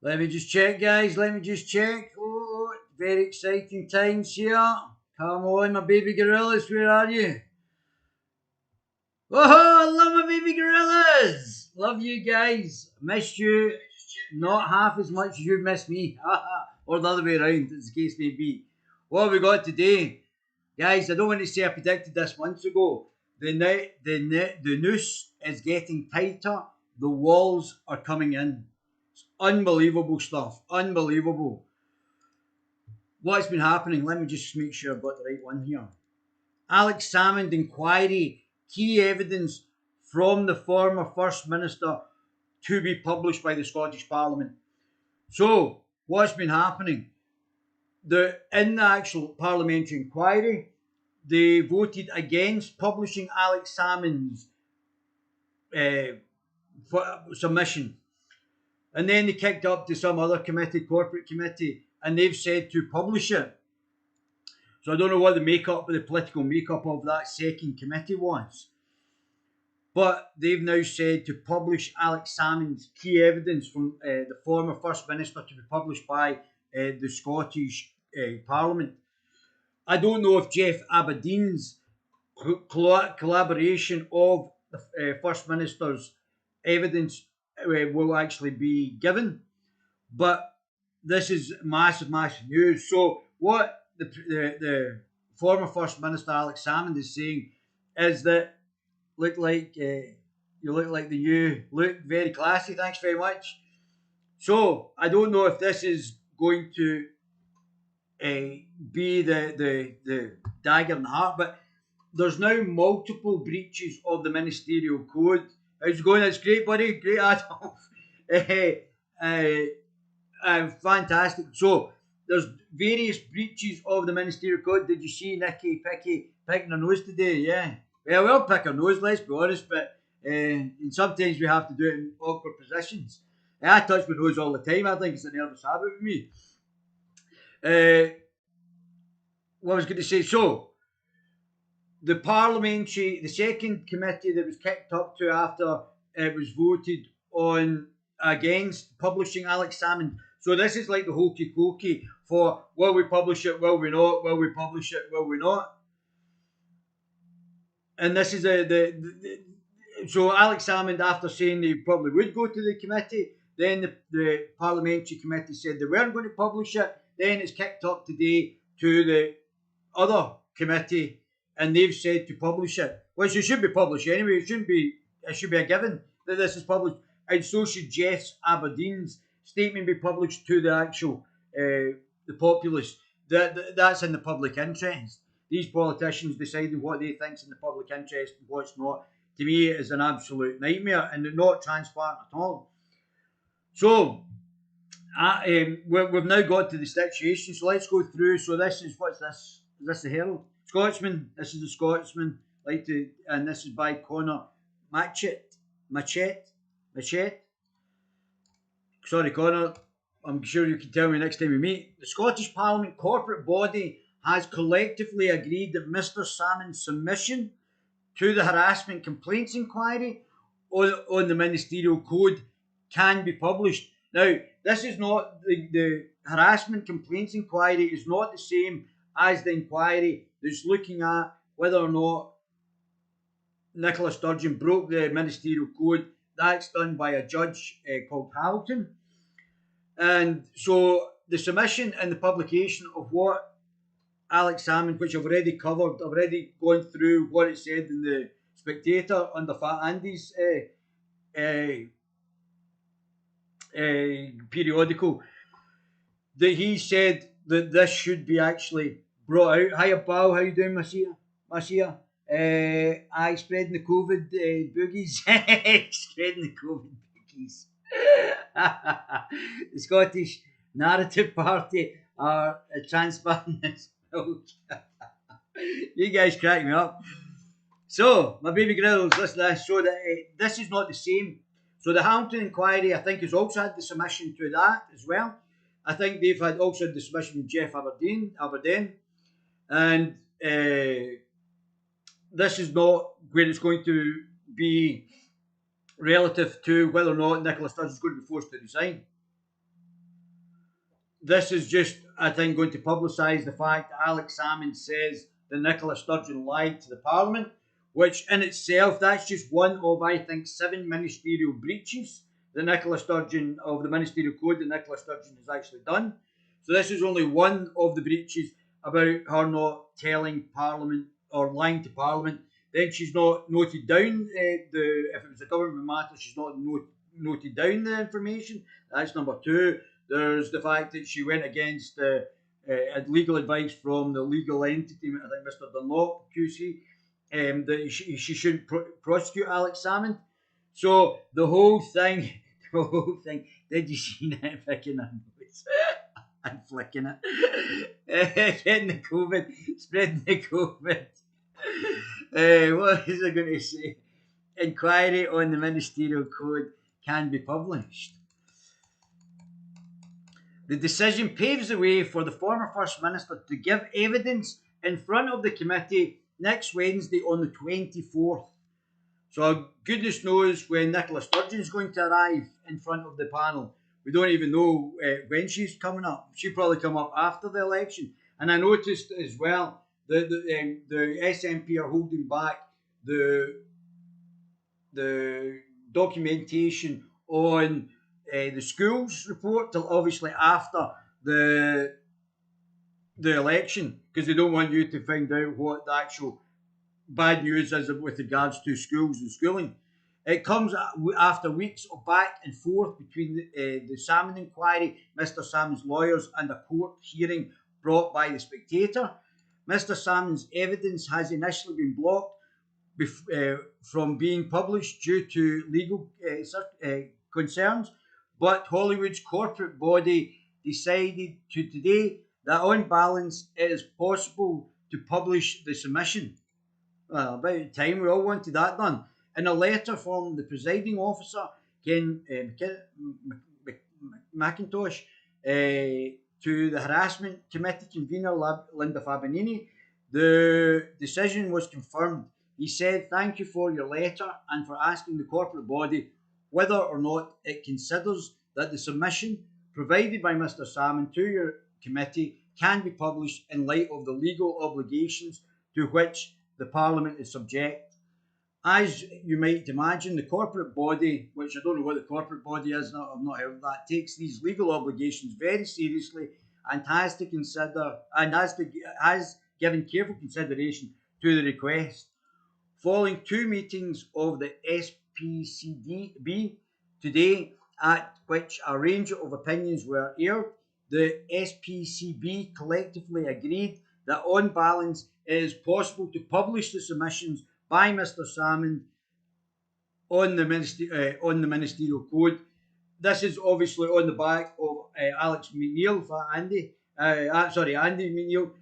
Let me just check, guys. Let me just check. Oh, very exciting times here. Come on, my baby gorillas. Where are you? Oh, I love my baby gorillas. Love you guys. Missed you not half as much as you've missed me. Or the other way around, as the case may be. What have we got today? Guys, I don't want to say I predicted this months ago. The noose is getting tighter. The walls are coming in. Unbelievable stuff. Unbelievable. What's been happening? Let me just make sure I've got the right one here. Alex Salmond inquiry, key evidence from the former First Minister to be published by the Scottish Parliament. So, what's been happening? In the actual parliamentary inquiry, they voted against publishing Alex Salmond's uh, submission. And then they kicked up to some other committee, corporate committee, and they've said to publish it. So I don't know what the political makeup of that second committee was. But they've now said to publish Alex Salmond's key evidence from the former First Minister to be published by the Scottish Parliament. I don't know if Jeff Aberdeen's collaboration of the First Minister's evidence will actually be given, but this is massive, massive news. So what the former First Minister Alex Salmond is saying is that look like you look like you look very classy. Thanks very much. So I don't know if this is going to be the dagger in the heart, but there's now multiple breaches of the ministerial code. How's it going? That's great, buddy. Great, Adolf. Fantastic. So there's various breaches of the ministerial code. Did you see Nicky Picky picking her nose today? Yeah. Well, we'll pick our nose, let's be honest, but and sometimes we have to do it in awkward positions. I touch my nose all the time. I think it's a nervous habit with me. What I was going to say, so the second committee that was kicked up to after it was voted on against publishing Alex Salmond. So this is like the hokey pokey for will we publish it, will we not, will we publish it, will we not? And this is so Alex Salmond, after saying they probably would go to the committee, then the parliamentary committee said they weren't going to publish it. Then it's kicked up today to the other committee, and they've said to publish it, which it should be published anyway. It shouldn't be. It should be a given that this is published, and so should Jeff Aberdeen's statement be published to the actual the populace. That's in the public interest. These politicians deciding what they think's in the public interest and what's not. To me, it is an absolute nightmare and not transparent at all. So we've now got to the situation. So let's go through. So this is what's this? Is this the Herald? Scotsman. This is the Scotsman. And this is by Connor Machette. Sorry, Connor. I'm sure you can tell me next time we meet. The Scottish Parliament corporate body has collectively agreed that Mr. Salmond's submission to the harassment complaints inquiry on the ministerial code can be published. Now, this is not the harassment complaints inquiry is not the same as the inquiry that's looking at whether or not Nicola Sturgeon broke the ministerial code. That's done by a judge called Hamilton. And so the submission and the publication of what Alex Salmond, which I've already covered, I've already gone through what it said in the Spectator under Fat Andy's periodical, that he said that this should be actually brought out. Hiya, pal, how you doing, Marcia? I spreading the COVID boogies. Spreading the COVID boogies. The Scottish Narrative Party are transparent as milk. You guys crack me up. So, my baby grills, listen to this. So, this is not the same. So, the Hamilton inquiry, I think, has also had the submission to that as well. I think they've had also had the submission with Jeff Aberdeen. And this is not where it's going to be relative to whether or not Nicola Sturgeon is going to be forced to resign. this is just, I think, going to publicise the fact that Alex Salmond says that Nicola Sturgeon lied to the Parliament, which in itself, that's just one of, I think, 7 ministerial breaches that Nicola Sturgeon, of the ministerial code that Nicola Sturgeon has actually done. So this is only one of the breaches about her not telling Parliament or lying to Parliament. Then she's not noted down if it was a government matter, she's not noted down the information. That's number two. There's the fact that she went against legal advice from the legal entity, I think Mr. Dunlop, QC, that she shouldn't prosecute Alex Salmond. So the whole thing, the whole thing, did you see that picking her nose and flicking it? Getting the COVID, spreading the COVID. What is I going to say? Inquiry on the ministerial code can be published. The decision paves the way for the former First Minister to give evidence in front of the committee next Wednesday on the 24th. So goodness knows when Nicola Sturgeon is going to arrive in front of the panel. We don't even know when she's coming up. She'll probably come up after the election. And I noticed as well that the SNP are holding back the documentation on the schools report till obviously after the election, because they don't want you to find out what the actual bad news is with regards to schools and schooling. It comes after weeks of back and forth between the Salmond inquiry, Mr. Salmond's lawyers, and a court hearing brought by the Spectator. Mr. Salmond's evidence has initially been blocked from being published due to legal concerns, but Hollywood's corporate body decided today that on balance it is possible to publish the submission. Well, about time we all wanted that done. In a letter from the presiding officer, Ken McIntosh, to the harassment committee convener, Linda Fabinini, the decision was confirmed. He said, "Thank you for your letter and for asking the corporate body whether or not it considers that the submission provided by Mr. Salmond to your committee can be published in light of the legal obligations to which the Parliament is subject." As you might imagine, the corporate body, which I don't know what the corporate body is, I've not heard of that, takes these legal obligations very seriously and has to consider and has given careful consideration to the request. Following 2 meetings of the SPCDB today, at which a range of opinions were aired, the SPCB collectively agreed that on balance it is possible to publish the submissions by Mr. Salmond on the ministerial code. This is obviously on the back of Andy McNeil,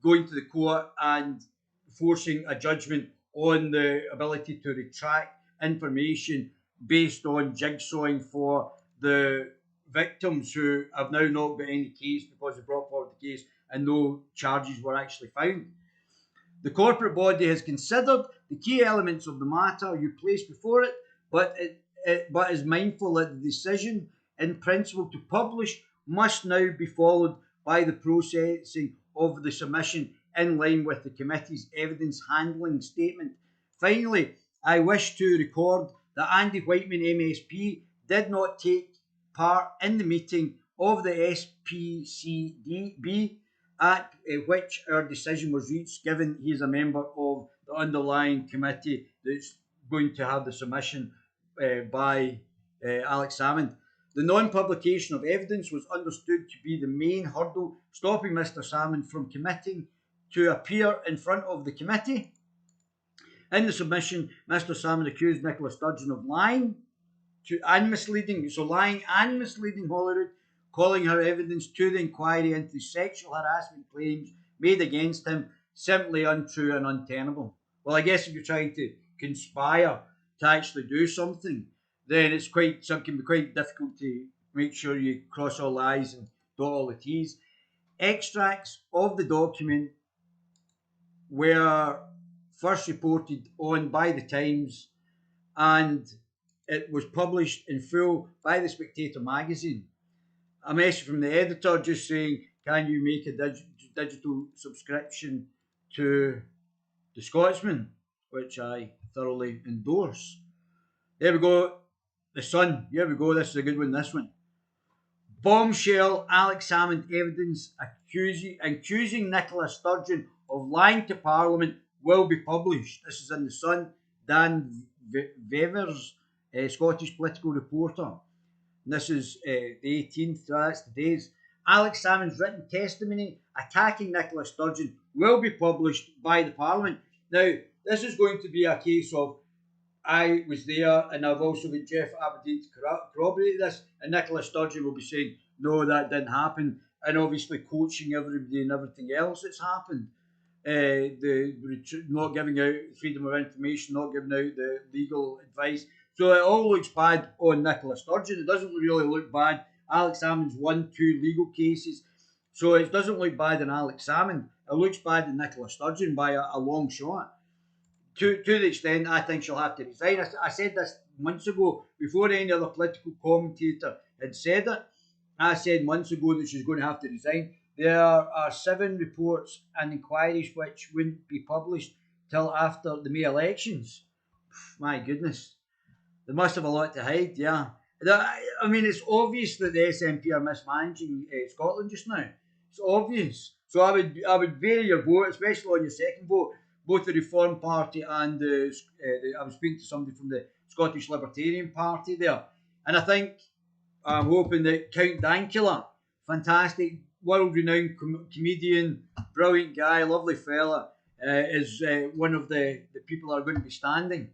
going to the court and forcing a judgment on the ability to retract information based on jigsawing for the victims who have now not got any case because they brought forward the case and no charges were actually found. The corporate body has considered the key elements of the matter you placed before it, but is mindful that the decision in principle to publish must now be followed by the processing of the submission in line with the committee's evidence handling statement. Finally, I wish to record that Andy Whiteman MSP did not take part in the meeting of the SPCDB at which our decision was reached, given he is a member of the underlying committee that's going to have the submission by Alex Salmond. The non-publication of evidence was understood to be the main hurdle stopping Mr. Salmond from committing to appear in front of the committee. In the submission, Mr. Salmond accused Nicola Sturgeon of lying and misleading Hollywood, calling her evidence to the inquiry into sexual harassment claims made against him simply untrue and untenable. Well, I guess if you're trying to conspire to actually do something, then it can be quite difficult to make sure you cross all the I's and dot all the T's. Extracts of the document were first reported on by the Times, and it was published in full by the Spectator magazine. a message from the editor just saying, can you make a digital subscription to the Scotsman, which I thoroughly endorse. There we go. The Sun. Here we go. This is a good one. This one. Bombshell Alex Salmond evidence accusing Nicola Sturgeon of lying to Parliament will be published. This is in the Sun. Dan Vevers, Scottish political reporter. And this is the 18th, so that's today's. Alex Salmond's written testimony attacking Nicola Sturgeon will be published by the Parliament. Now, this is going to be a case of I was there, and I've also got Jeff Aberdeen to corroborate this, and Nicola Sturgeon will be saying, no, that didn't happen, and obviously coaching everybody and everything else that's happened. Not giving out freedom of information, not giving out the legal advice. So it all looks bad on Nicola Sturgeon. It doesn't really look bad. Alex Salmond's won 2 legal cases, so it doesn't look bad on Alex Salmond. It looks bad on Nicola Sturgeon by a long shot. To the extent I think she'll have to resign. I said this months ago, before any other political commentator had said it. I said months ago that she's going to have to resign. There are 7 reports and inquiries which wouldn't be published till after the May elections. My goodness. They must have a lot to hide, yeah. I mean, it's obvious that the SNP are mismanaging Scotland just now. It's obvious. So I would vary your vote, especially on your second vote. Both the Reform Party and I was speaking to somebody from the Scottish Libertarian Party there, and I'm hoping that Count Dankula, fantastic, world-renowned comedian, brilliant guy, lovely fella, is one of the people that are going to be standing.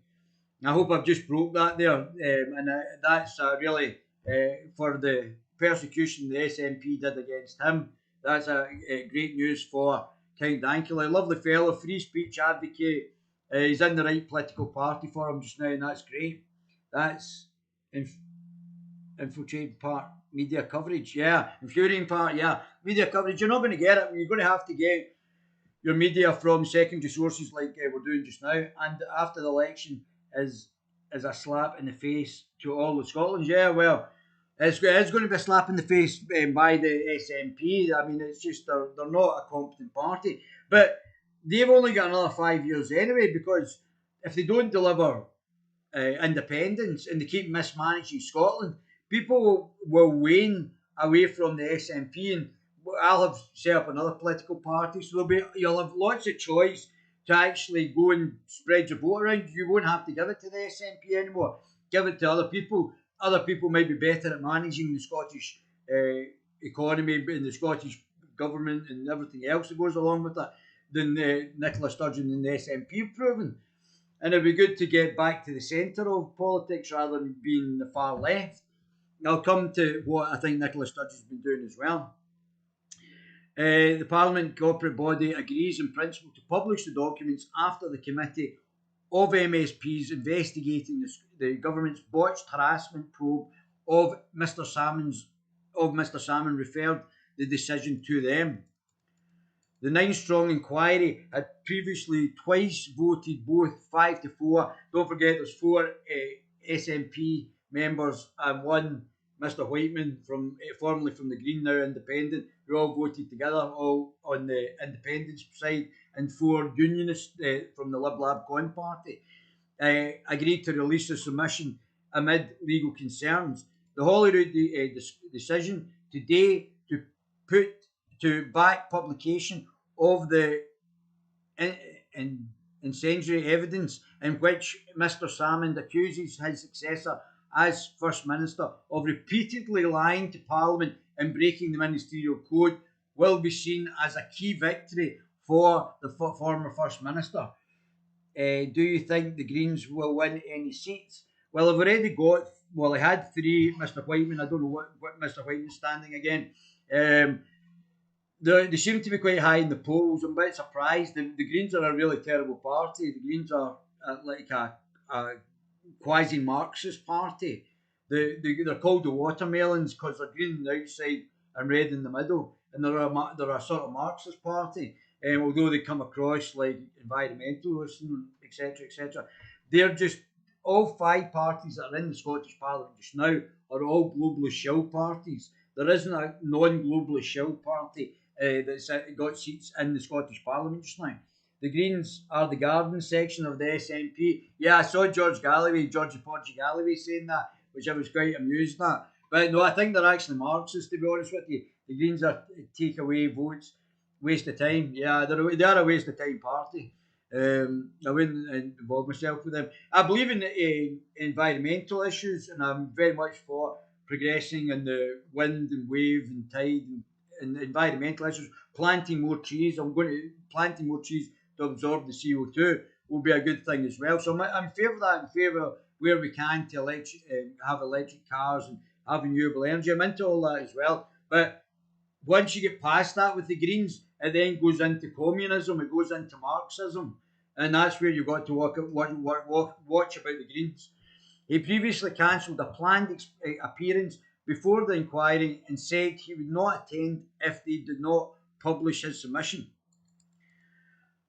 I hope I've just broke that there, and that's really for the persecution the SNP did against him. That's great news for Count Dankula, lovely fellow, free speech advocate. He's in the right political party for him just now, and that's great. That's infiltrating part media coverage, yeah. Infuriating part, yeah. Media coverage, you're not going to get it. You're going to have to get your media from secondary sources like we're doing just now. And after the election is a slap in the face to all of Scotland. Yeah, well, it's going to be a slap in the face by the SNP. I mean, it's just they're not a competent party. But they've only got another 5 years anyway, because if they don't deliver independence and they keep mismanaging Scotland, people will wane away from the SNP, and I'll have set up another political party. So you'll have lots of choice to actually go and spread your vote around. You won't have to give it to the SNP anymore. Give it to other people. Other people might be better at managing the Scottish economy and the Scottish government and everything else that goes along with that than Nicola Sturgeon and the SNP have proven. And it'd be good to get back to the centre of politics rather than being the far left. I'll come to what I think Nicola Sturgeon's been doing as well. The Parliament corporate body agrees in principle to publish the documents after the committee of MSPs investigating the government's botched harassment probe of Mr. Salmond referred the decision to them. The 9-strong inquiry had previously twice voted both 5-4. Don't forget, there's 4 SNP members and 1 Mr. Whiteman, formerly from the Green, now Independent, who all voted together, all on the independence side, and 4 unionists from the Lib Lab Con Party agreed to release the submission amid legal concerns. The Holyrood decision today to back publication of the incendiary evidence in which Mr. Salmond accuses his successor as First Minister of repeatedly lying to Parliament and breaking the ministerial code will be seen as a key victory for the former First Minister. Do you think the Greens will win any seats? Well, I've already got, I had 3, Mr. Whiteman, I don't know what Mr. Whiteman's standing again. They seem to be quite high in the polls. I'm a bit surprised. The Greens are a really terrible party. The Greens are like a quasi-Marxist party. They're called the watermelons because they're green on the outside and red in the middle, and they're a sort of Marxist party. Although they come across like environmentalists and etc., etc., they're just all 5 parties that are in the Scottish Parliament just now are all globalist shill parties. there isn't a non-globalist shill party that's got seats in the Scottish Parliament just now. The Greens are the garden section of the SNP. Yeah, I saw Georgie Porgy Galloway saying that, which I was quite amused at. But no, I think they're actually Marxists, to be honest with you. The Greens are take away votes, waste of time. Yeah, they are a waste of time party. I wouldn't involve myself with them. I believe in environmental issues, and I'm very much for progressing in the wind and wave and tide and environmental issues. Planting more trees. I'm going to planting more trees to absorb the CO2 will be a good thing as well. So I'm in favour of that. I'm in favour where we can to have electric cars and have renewable energy. I'm into all that as well. But once you get past that with the Greens, it then goes into communism, it goes into Marxism, and that's where you've got to watch about the Greens. He previously cancelled a planned appearance before the inquiry and said he would not attend if they did not publish his submission.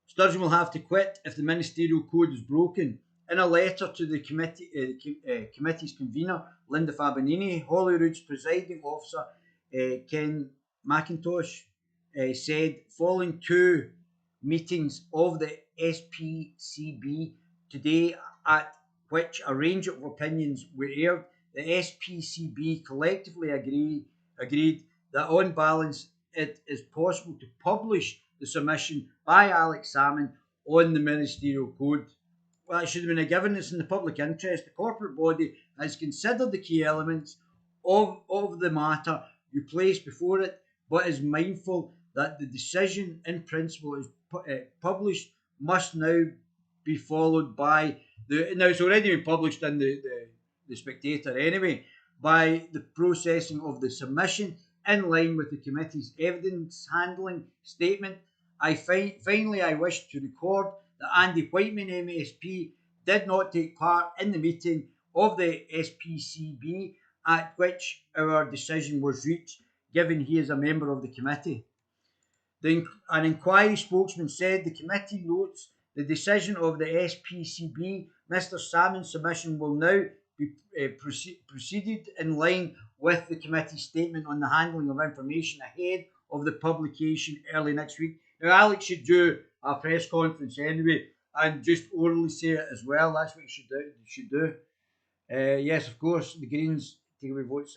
Sturgeon will have to quit if the ministerial code is broken. In a letter to the committee's convener, Linda Fabinini, Holyrood's presiding officer, Ken McIntosh, said following two meetings of the SPCB today at which a range of opinions were aired, the SPCB collectively agreed that on balance it is possible to publish the submission by Alex Salmond on the ministerial code. Well, it should have been a given. It's in the public interest. The corporate body has considered the key elements of the matter you place before it, but is mindful that the decision in principle is published must now be followed by now it's already been published in the Spectator anyway, by the processing of the submission in line with the committee's evidence handling statement. Finally, I wish to record that Andy Whiteman, MSP, did not take part in the meeting of the SPCB at which our decision was reached, given he is a member of the committee. An inquiry spokesman said the committee notes the decision of the SPCB. Mr. Salmond's submission will now be proceeded in line with the committee's statement on the handling of information ahead of the publication early next week. Now, Alex should do a press conference anyway and just orally say it as well. That's what he should do. Yes, of course, the Greens take away votes.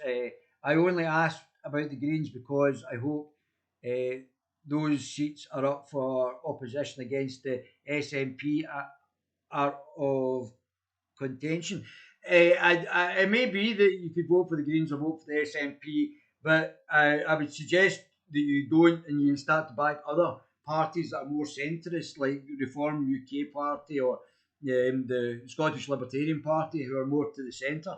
I only asked about the Greens because I hope those seats are up for opposition against the SNP are of contention. It may be that you could vote for the Greens or vote for the SNP, but I would suggest that you don't and you start to back other parties that are more centrist, like Reform UK Party or the Scottish Libertarian Party, who are more to the centre.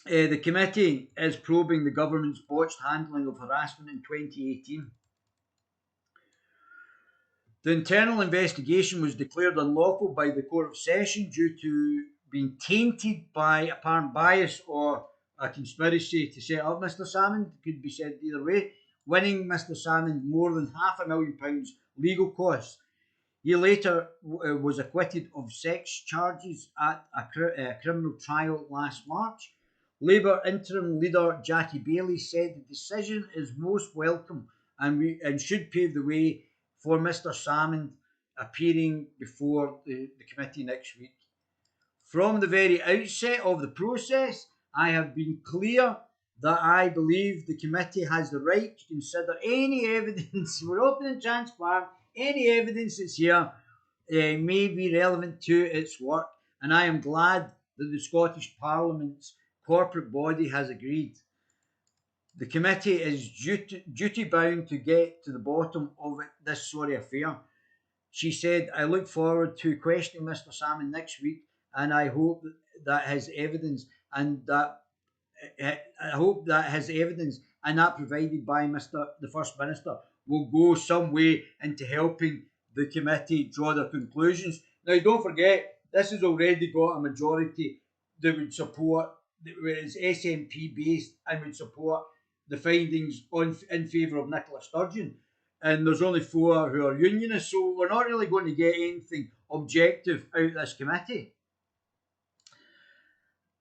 The committee is probing the government's botched handling of harassment in 2018. The internal investigation was declared unlawful by the Court of Session due to being tainted by apparent bias or a conspiracy to set up Mr. Salmond. Could be said either way. Winning Mr. Salmond more than £500,000 legal costs. He later was acquitted of sex charges at a criminal trial last March. Labour interim leader Jackie Baillie said the decision is most welcome and should pave the way for Mr. Salmond appearing before the committee next week. From the very outset of the process, I have been clear that I believe the committee has the right to consider any evidence, we're open and transparent, any evidence that's here may be relevant to its work, and I am glad that the Scottish Parliament's corporate body has agreed. The committee is duty bound to get to the bottom of this sorry affair. She said, I look forward to questioning Mr. Salmond next week, and I hope that his evidence and that provided by the First Minister will go some way into helping the committee draw their conclusions. Now, don't forget, this has already got a majority that would support, that is SNP based and would support the findings in favour of Nicola Sturgeon. And there's only 4 who are unionists, so we're not really going to get anything objective out of this committee.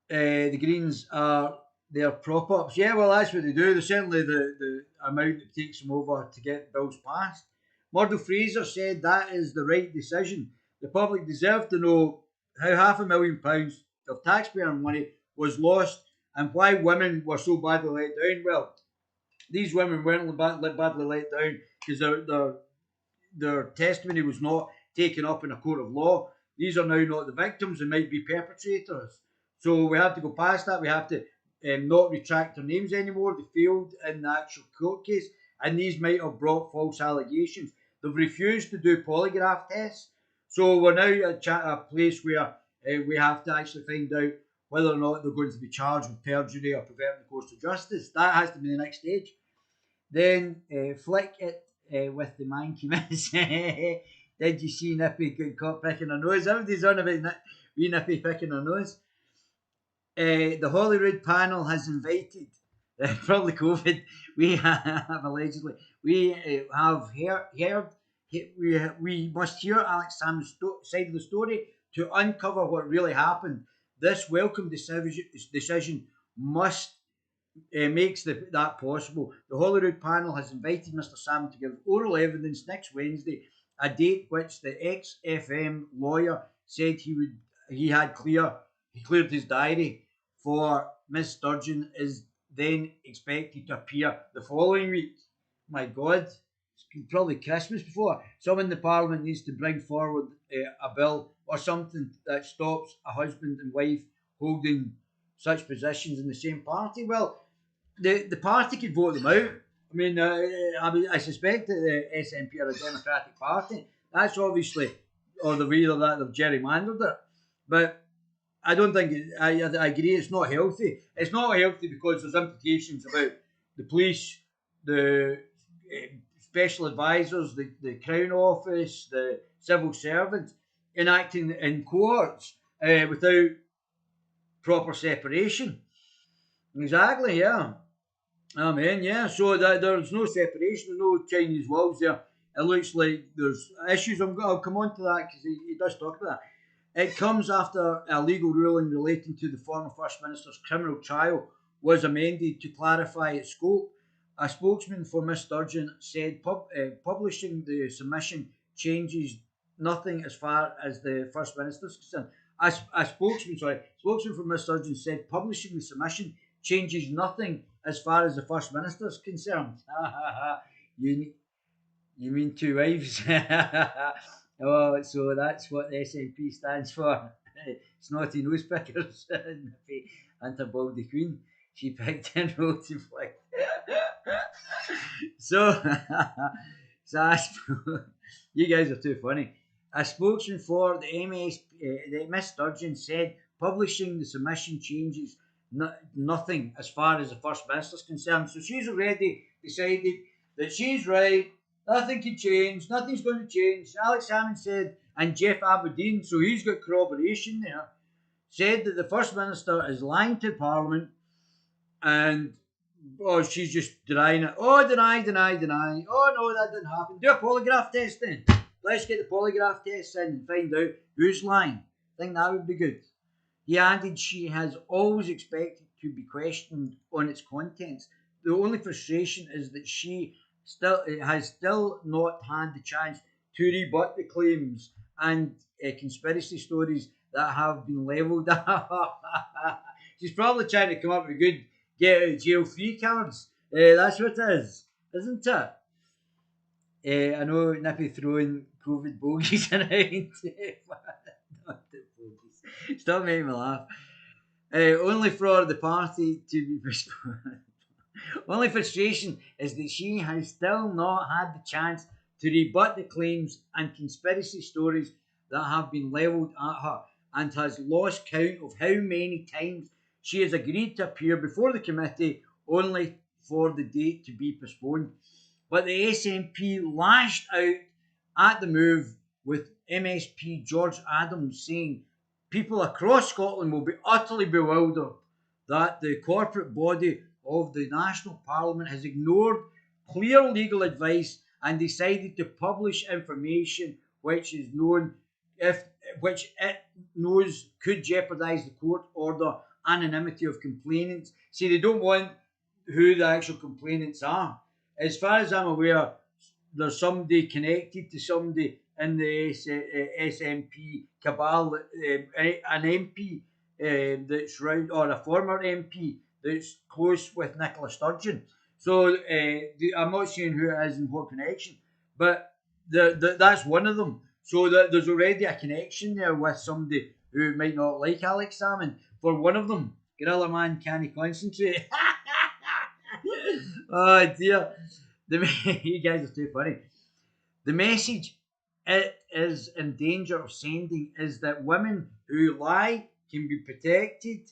The Greens are They're prop ups. Yeah, well, that's what they do. They're certainly the amount it takes them over to get bills passed. Murdo Fraser said that is the right decision. The public deserve to know how £500,000 of taxpayer money was lost and why women were so badly let down. Well, these women weren't badly let down because their testimony was not taken up in a court of law. These are now not the victims, they might be perpetrators. So we have to go past that. We have to not retract their names anymore. They failed in the actual court case, and these might have brought false allegations. They've refused to do polygraph tests. So we're now at a place where we have to actually find out whether or not they're going to be charged with perjury or perverting the course of justice. That has to be the next stage. Then flick it with the manky miss. Did you see Nippy get caught picking her nose? Everybody's on about wee Nippy picking her nose. The Holyrood panel has invited, probably COVID, we have allegedly, we have heard we must hear Alex Salmond's side of the story to uncover what really happened. This welcome decision must makes that possible. The Holyrood panel has invited Mr. Salmond to give oral evidence next Wednesday, a date which the ex-FM lawyer said he cleared his diary for. Miss Sturgeon is then expected to appear the following week. My God, it's probably Christmas before. Someone in the Parliament needs to bring forward a bill or something that stops a husband and wife holding such positions in the same party. Well, the party could vote them out. I mean, I suspect that the SNP are a Democratic Party. That's obviously, or the either that they've gerrymandered it. But I don't think I agree. It's not healthy. It's not healthy because there's implications about the police, the special advisors, the Crown Office, the civil servants enacting in cohorts without proper separation. Exactly. Yeah. Amen. Yeah. So that there's no separation, there's no Chinese walls there. It looks like there's issues. I'll come on to that because he does talk about that. It comes after a legal ruling relating to the former First Minister's criminal trial was amended to clarify its scope. A spokesman for Miss Sturgeon said publishing the submission changes nothing as far as the First Minister's concerned. Spokesman for Miss Sturgeon said publishing the submission changes nothing as far as the First Minister is concerned. you, you mean two wives? Oh, so that's what the SNP stands for. Snotty nose pickers and a baldy queen. She picked in roll to flick. So, you guys are too funny. A spokesman for the Miss Sturgeon said publishing the submission changes nothing as far as the First Minister is concerned. So she's already decided that she's right. Nothing can change. Nothing's going to change. Alex Salmond said, and Jeff Aberdeen, so he's got corroboration there, said that the First Minister is lying to Parliament and she's just denying it. Oh, deny. Oh, no, that didn't happen. Do a polygraph test then. Let's get the polygraph test in and find out who's lying. I think that would be good. He added she has always expected to be questioned on its contents. The only frustration is that she has still not had the chance to rebut the claims and conspiracy stories that have been levelled. She's probably trying to come up with good get out of jail free cards. That's what it is, isn't it? I know Nippy throwing COVID bogies around. Stop making me laugh. Only for the party to be postponed. Only frustration is that she has still not had the chance to rebut the claims and conspiracy stories that have been levelled at her and has lost count of how many times she has agreed to appear before the committee only for the date to be postponed. But the SNP lashed out at the move with MSP George Adams saying people across Scotland will be utterly bewildered that the corporate body of the National Parliament has ignored clear legal advice and decided to publish information which it knows could jeopardise the court order anonymity of complainants. See, they don't want who the actual complainants are. As far as I'm aware, there's somebody connected to somebody in the SNP cabal, an MP that's round, or a former MP that's close with Nicola Sturgeon. So I'm not saying who it is and what connection, but that's one of them. So there's already a connection there with somebody who might not like Alex Salmond. For one of them, Guerilla Man can't concentrate. Oh dear, you guys are too funny. The message it is in danger of sending is that women who lie can be protected,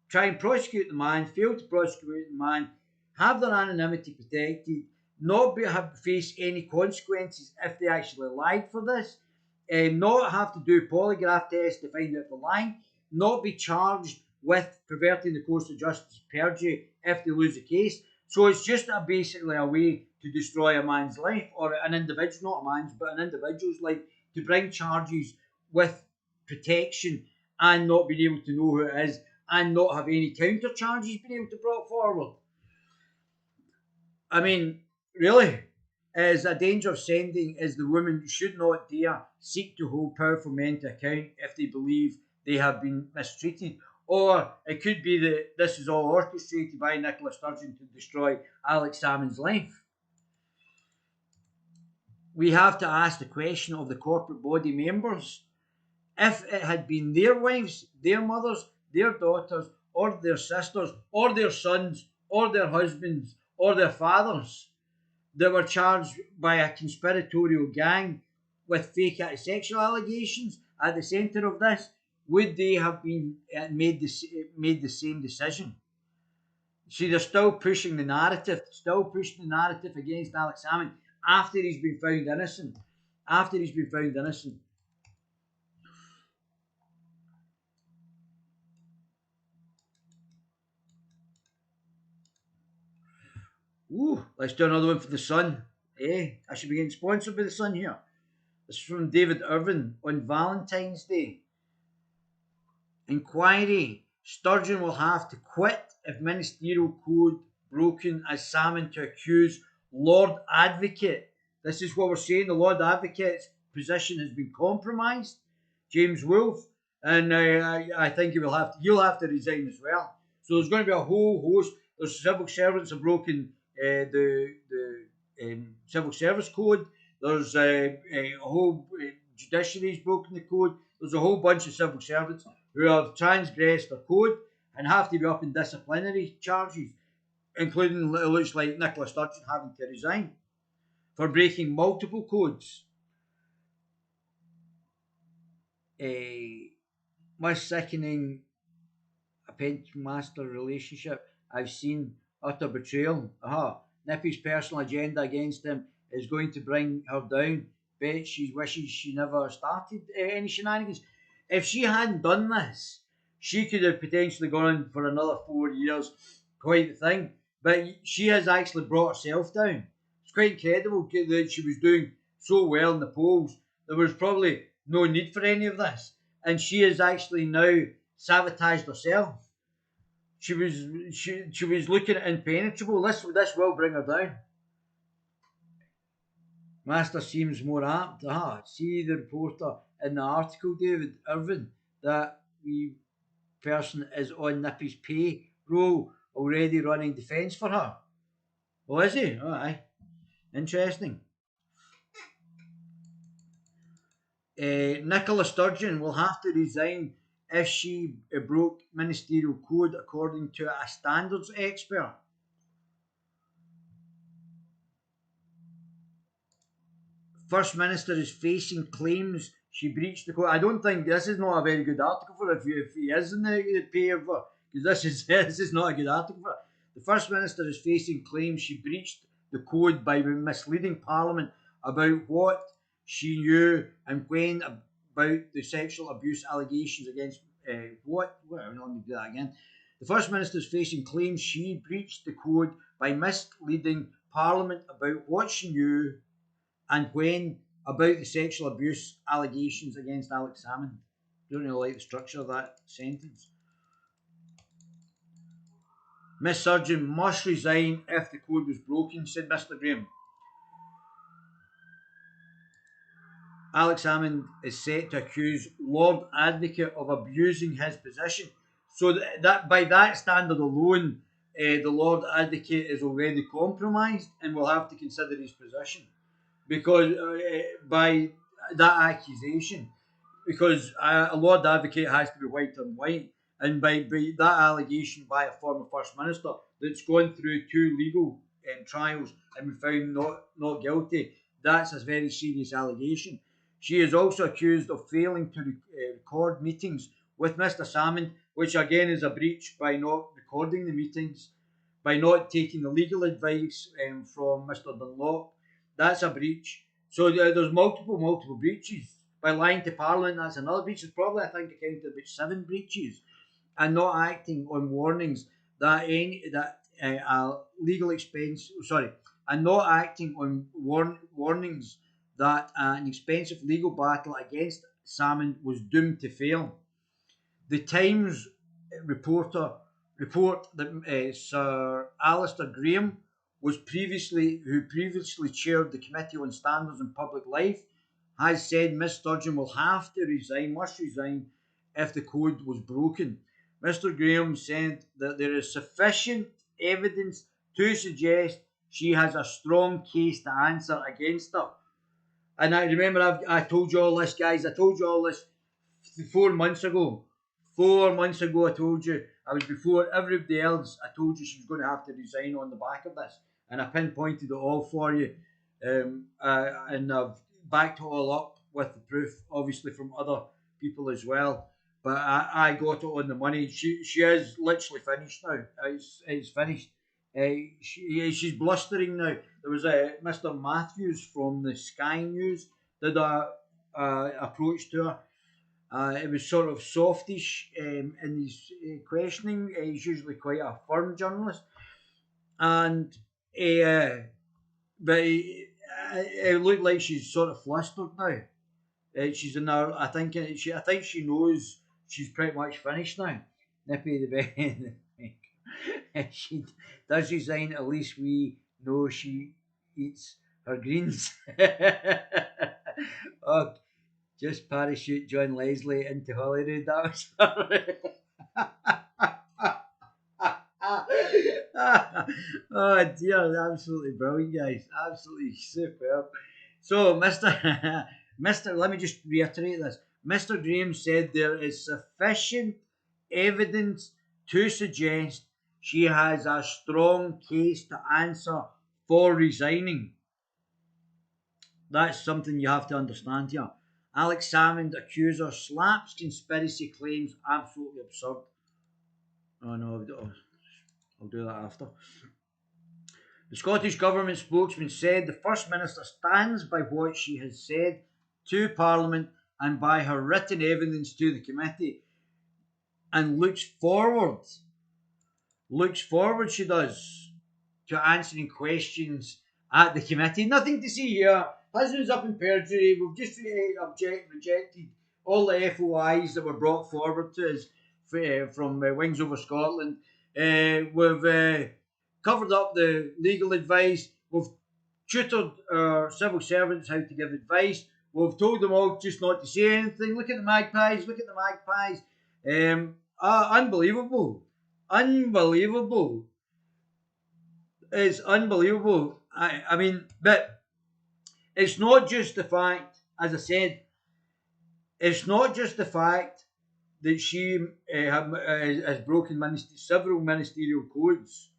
try and prosecute the man, fail to prosecute the man, have their anonymity protected, not have face any consequences if they actually lied for this, not have to do polygraph tests to find out if they're lying, not be charged with perverting the course of justice, perjury, if they lose the case. So it's just basically a way to destroy a man's life, or an individual, not a man's, but an individual's life, to bring charges with protection and not being able to know who it is, and not have any counter charges being able to brought forward. I mean, really, as a danger of sending is the women should not dare seek to hold powerful men to account if they believe they have been mistreated. Or it could be that this is all orchestrated by Nicola Sturgeon to destroy Alex Salmond's life. We have to ask the question of the corporate body members. If it had been their wives, their mothers, their daughters, or their sisters, or their sons, or their husbands, or their fathers that were charged by a conspiratorial gang with fake sexual allegations at the centre of this, would they have been made the same decision? See, they're still pushing the narrative, against Alex Salmond after he's been found innocent. After he's been found innocent. Ooh, let's do another one for the Sun. I should be getting sponsored by the Sun here. This is from David Irvin on Valentine's Day. Inquiry. Sturgeon will have to quit if ministerial code broken as Salmond to accuse Lord Advocate. This is what we're saying. The Lord Advocate's position has been compromised. James Wolffe, and I think you'll have to resign as well. So there's going to be a whole host. There's civil servants have broken the civil service code. There's a whole judiciary's broken the code. There's a whole bunch of civil servants who have transgressed the code and have to be up in disciplinary charges, including, it looks like, Nicola Sturgeon having to resign for breaking multiple codes. Most sickening a master relationship I've seen. Utter betrayal. Nippy's personal agenda against him is going to bring her down. Bet she wishes she never started any shenanigans. If she hadn't done this, she could have potentially gone on for another 4 years. Quite the thing. But she has actually brought herself down. It's quite incredible that she was doing so well in the polls. There was probably no need for any of this. And she has actually now sabotaged herself. She was looking at impenetrable. This will bring her down. Master seems more apt. See the reporter in the article, David Irvin, that we person is on Nippy's pay roll already running defence for her. Oh, is he? Oh, aye. Interesting. Nicola Sturgeon will have to resign if she broke ministerial code, according to a standards expert. First Minister is facing claims she breached the code. I don't think this is not a very good article for her if he is in the pay of her, because this is not a good article for her. The First Minister is facing claims she breached the code by misleading Parliament about what she knew and when about the sexual abuse allegations against what? Well, let me do that again. The First Minister is facing claims she breached the code by misleading Parliament about what she knew and when about the sexual abuse allegations against Alex Salmond. Don't really like the structure of that sentence. Miss Surgeon must resign if the code was broken, said Mr. Graham. Alex Salmond is set to accuse Lord Advocate of abusing his position. So that by that standard alone, the Lord Advocate is already compromised and will have to consider his position because by that accusation, because a Lord Advocate has to be white on white, and by that allegation by a former First Minister that's gone through two legal trials and been found not guilty, that's a very serious allegation. She is also accused of failing to record meetings with Mr. Salmond, which again is a breach by not recording the meetings, by not taking the legal advice from Mr. Dunlop. That's a breach. So there's multiple breaches. By lying to Parliament, that's another breach. It's probably, I think, accounted about 7 breaches, and not acting on warnings that legal expense. Sorry, and not acting on warnings that an expensive legal battle against Salmond was doomed to fail. The Times report that Sir Alistair Graham who previously chaired the Committee on Standards in Public Life, has said Miss Sturgeon must resign if the code was broken. Mr. Graham said that there is sufficient evidence to suggest she has a strong case to answer against her. And I remember I told you all this, guys. I told you all this 4 months ago. 4 months ago, I told you, I was before everybody else, I told you she was going to have to resign on the back of this. And I pinpointed it all for you. And I've backed it all up with the proof, obviously, from other people as well. But I got it on the money. She is literally finished now. It's finished. She's blustering now. There was Mr. Matthews from the Sky News did a approach to her. It was sort of softish in his questioning. He's usually quite a firm journalist, and it looked like she's sort of flustered now. She's in her. I think she knows she's pretty much finished now. Nippy the bed. If she does resign, at least we know she eats her greens. Oh, just parachute John Leslie into Holyrood. That was oh dear, absolutely brilliant, guys. Absolutely superb. So, Mr. Let me just reiterate this. Mr. Graham said there is sufficient evidence to suggest she has a strong case to answer for resigning. That's something you have to understand here. Alex Salmond accuser slaps conspiracy claims absolutely absurd. Oh no, I'll do that after. The Scottish Government spokesman said the First Minister stands by what she has said to Parliament and by her written evidence to the committee, and looks forward, she does, to answering questions at the committee. Nothing to see here. Husband's up in perjury. We've just rejected all the FOIs that were brought forward to us from Wings Over Scotland. We've covered up the legal advice. We've tutored our civil servants how to give advice. We've told them all just not to say anything. Look at the magpies. Look at the magpies. Unbelievable. Unbelievable. It's unbelievable. I mean, but it's not just the fact, as I said, it's not just the fact that she has broken several ministerial codes.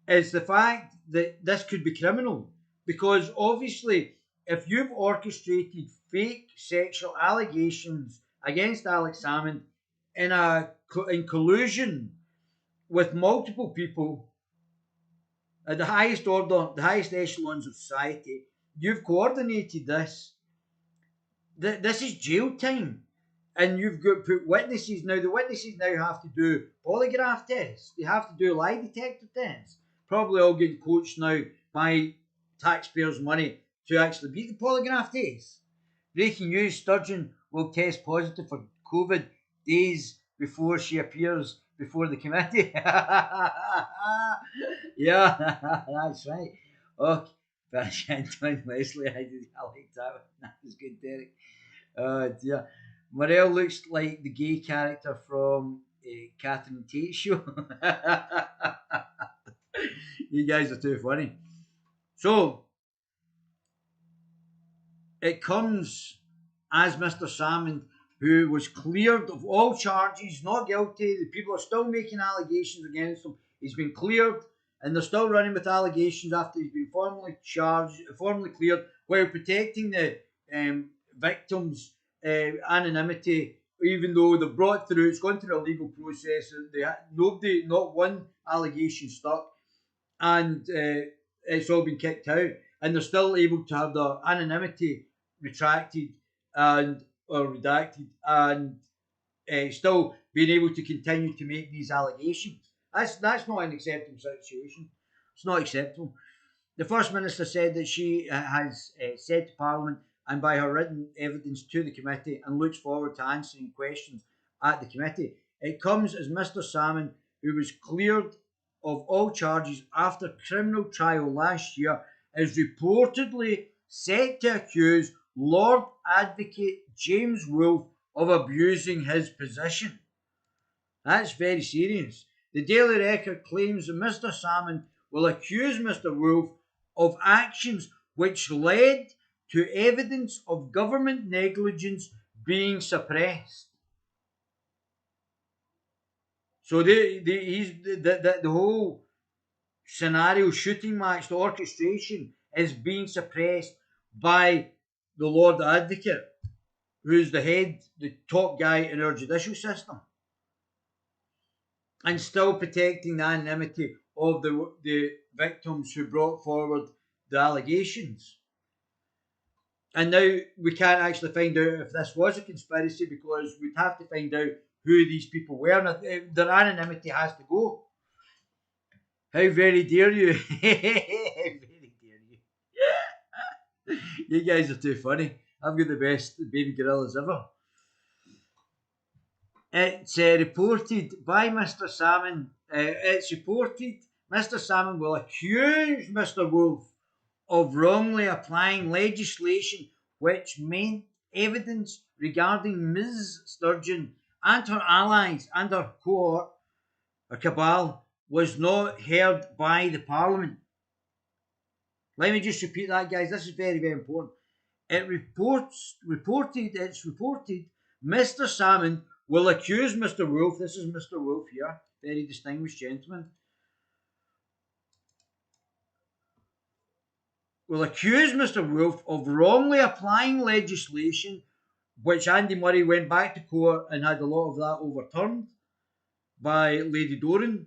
It's the fact that this could be criminal. Because obviously, if you've orchestrated fake sexual allegations against Alex Salmond in collusion with multiple people at the highest order, the highest echelons of society, you've coordinated this. This is jail time. And you've got put witnesses. Now, the witnesses now have to do polygraph tests. They have to do lie detector tests. Probably all getting coached now by taxpayers' money to actually beat the polygraph test. Breaking news, Sturgeon will test positive for COVID days before she appears before the committee. Yeah, that's right. Okay, finish Antoine Leslie. I like that one. That was good, Derek. Oh dear. Morel looks like the gay character from Catherine Tate show. You guys are too funny. So it comes as Mr. Salmond, who was cleared of all charges, not guilty. The people are still making allegations against him. He's been cleared, and they're still running with allegations after he's been formally charged, formally cleared, while protecting the victims' anonymity. Even though they've brought through, it's gone through a legal process, and nobody, not one allegation stuck, and it's all been kicked out, and they're still able to have their anonymity retracted and or redacted, and still being able to continue to make these allegations. That's not an acceptable situation. It's not acceptable. The First Minister said that she has said to Parliament and by her written evidence to the committee and looks forward to answering questions at the committee. It comes as Mr. Salmond, who was cleared of all charges after criminal trial last year, is reportedly set to accuse Lord Advocate James Wolffe of abusing his position. That's very serious. The Daily Record claims that Mr. Salmond will accuse Mr. Wolffe of actions which led to evidence of government negligence being suppressed. So the whole scenario, shooting match, the orchestration is being suppressed by the Lord Advocate, who's the head, the top guy in our judicial system, and still protecting the anonymity of the victims who brought forward the allegations. And now we can't actually find out if this was a conspiracy because we'd have to find out who these people were. And their anonymity has to go. How very dare you? How very dare you? You guys are too funny. I've got the best baby gorillas ever. It's reported by Mr. Salmond. It's reported Mr. Salmond will accuse Mr. Wolffe of wrongly applying legislation which meant evidence regarding Ms. Sturgeon and her allies and her cohort, or cabal, was not heard by the Parliament. Let me just repeat that, guys. This is very, very important. It's reported Mr. Salmond will accuse Mr. Wolffe, this is Mr. Wolffe here, very distinguished gentleman, will accuse Mr. Wolffe of wrongly applying legislation which Andy Murray went back to court and had a lot of that overturned by Lady Doran,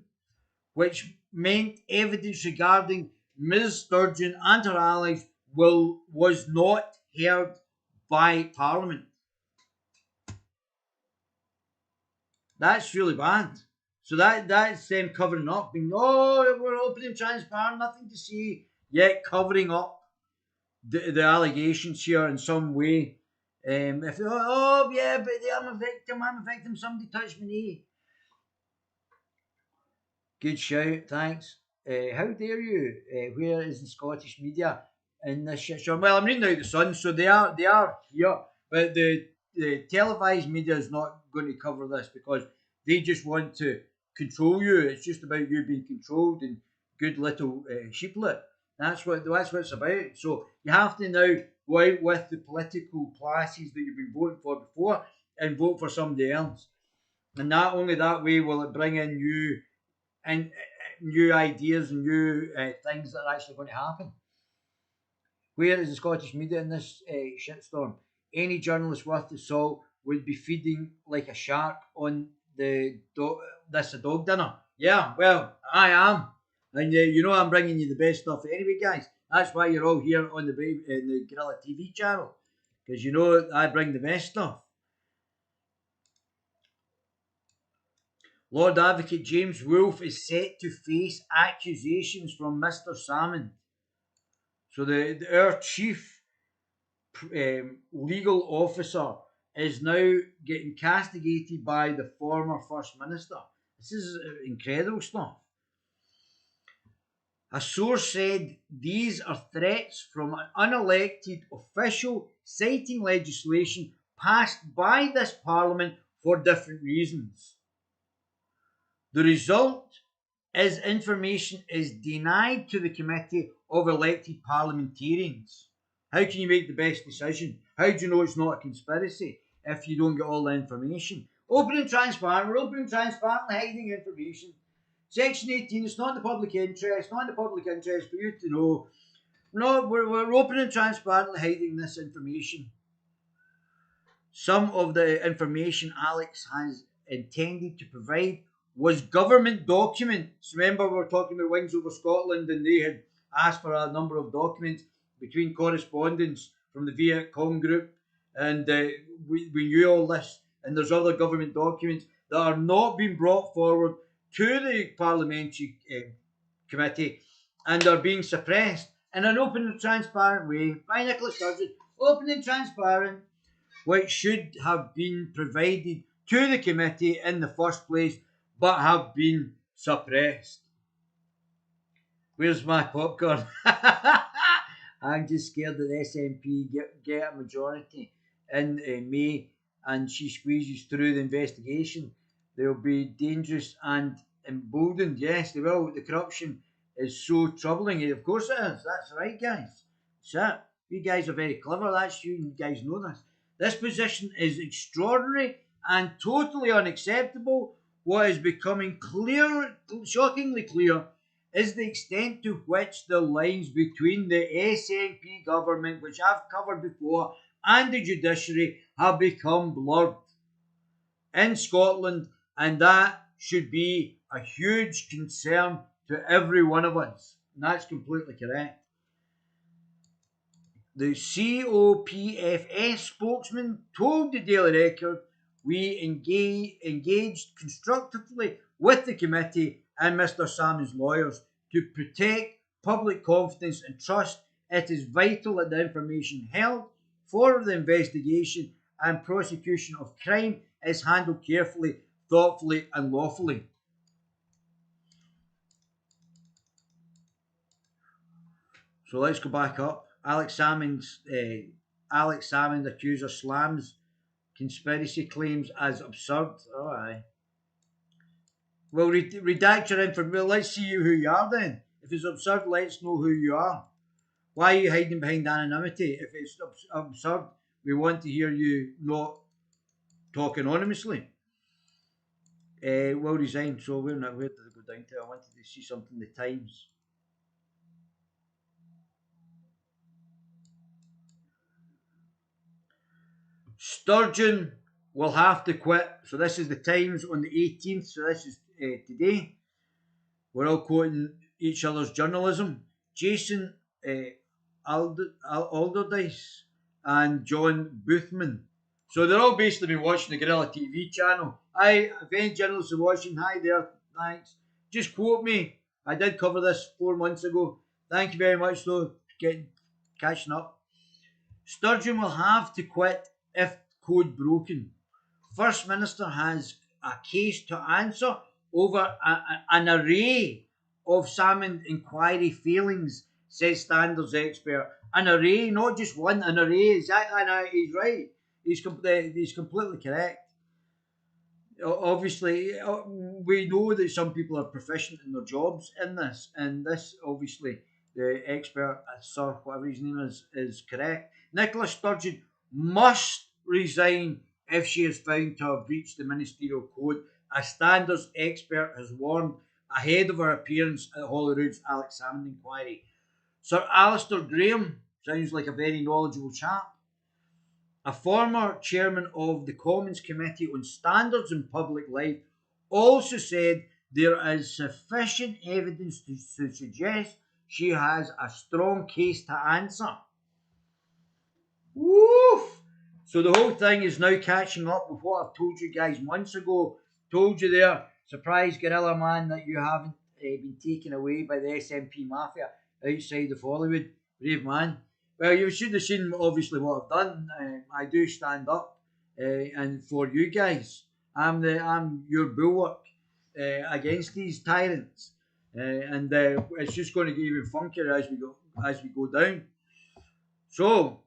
which meant evidence regarding Ms. Sturgeon and her allies was not heard by Parliament. That's really bad. So that's them covering up, being, oh, we're open and transparent, nothing to see, yet covering up the allegations here in some way. If oh yeah, but I'm a victim, somebody touched my knee. Good shout, thanks. How dare you? Where is the Scottish media in this shit show? Well, I'm reading out the Sun, so they are here, but the televised media is not going to cover this because they just want to control you. It's just about you being controlled and good little sheeplet. That's what it's about. So you have to now go out with the political classes that you've been voting for before and vote for somebody else. And not only that way will it bring in new ideas and new things that are actually going to happen. Where is the Scottish media in this shitstorm? Any journalist worth the salt would be feeding like a shark on this a dog dinner. Yeah, well, I am. And you know I'm bringing you the best stuff anyway, guys. That's why you're all here on the Guerilla TV channel. Because you know I bring the best stuff. Lord Advocate James Wolffe is set to face accusations from Mr. Salmond. So our chief legal officer is now getting castigated by the former First Minister. This is incredible stuff. A source said these are threats from an unelected official citing legislation passed by this Parliament for different reasons. The result is information is denied to the committee of elected parliamentarians. How can you make the best decision? How do you know it's not a conspiracy if you don't get all the information? Open and transparent. We're open and transparently hiding information. Section 18, it's not in the public interest, not in the public interest for you to know. No, we're open and transparently hiding this information. Some of the information Alex has intended to provide was government documents. Remember, we were talking about Wings Over Scotland, and they had asked for a number of documents between correspondence from the Viet Cong group, and we knew all this. And there's other government documents that are not being brought forward to the parliamentary committee and are being suppressed in an open and transparent way by Nicola Sturgeon. Open and transparent, which should have been provided to the committee in the first place, but have been suppressed. Where's my popcorn? I'm just scared that the SNP get a majority in May and she squeezes through the investigation. They'll be dangerous and emboldened. Yes, they will. The corruption is so troubling. Of course it is. That's right, guys. That's it. You guys are very clever. That's you. You guys know this. This position is extraordinary and totally unacceptable. What is becoming clear, shockingly clear, is the extent to which the lines between the SNP government, which I've covered before, and the judiciary have become blurred in Scotland, and that should be a huge concern to every one of us. And that's completely correct. The COPFS spokesman told the Daily Record, we engaged constructively with the committee and Mr. Salmond's lawyers to protect public confidence and trust. It is vital that the information held for the investigation and prosecution of crime is handled carefully, thoughtfully, and lawfully. So let's go back up. Alex Salmond accuser slams conspiracy claims as absurd. Oh, aye. Well, redact your information. Well, let's see who you are then. If it's absurd, let's know who you are. Why are you hiding behind anonymity? If it's absurd, we want to hear you not talk anonymously. Will resign. So where did it go down to? I wanted to see something in the Times. Sturgeon will have to quit. So this is the Times on the 18th. So this is today. We're all quoting each other's journalism. Jason Alderdice and John Boothman. So they're all basically been watching the Guerilla TV channel. If any journalists are watching, hi there, thanks. Just quote me. I did cover this 4 months ago. Thank you very much, though. Catching up. Sturgeon will have to quit if code broken. First Minister has a case to answer over an array of Salmond inquiry failings, says Standards expert. An array, not just one, an array. Exactly, he's right. He's completely correct. Obviously, we know that some people are proficient in their jobs in this, and this, obviously, the expert, Sir, whatever his name is correct. Nicola Sturgeon must resign if she is found to have breached the ministerial code. A Standards expert has warned ahead of her appearance at Holyrood's Alex Salmond inquiry. Sir Alistair Graham sounds like a very knowledgeable chap. A former chairman of the Commons Committee on Standards in Public Life also said there is sufficient evidence to suggest she has a strong case to answer. Woof! So the whole thing is now catching up with what I've told you guys months ago. Told you there, surprise Guerilla man, that you haven't been taken away by the SNP mafia outside of Hollywood. Brave man. Well, you should have seen obviously what I've done. I do stand up and for you guys. I'm your bulwark against these tyrants, and it's just going to get even funkier as we go down. So,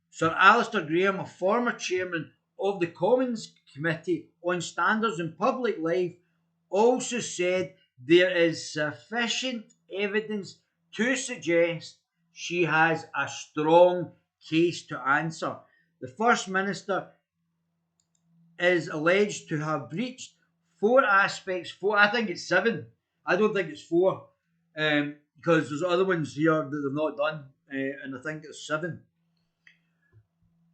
Sir Alistair Graham, a former chairman of the Commons Committee on Standards in Public Life, also said there is sufficient evidence to suggest she has a strong case to answer. The First Minister is alleged to have breached four aspects. Four, I think it's seven. I don't think it's four, because there's other ones here that they've not done, and I think it's seven.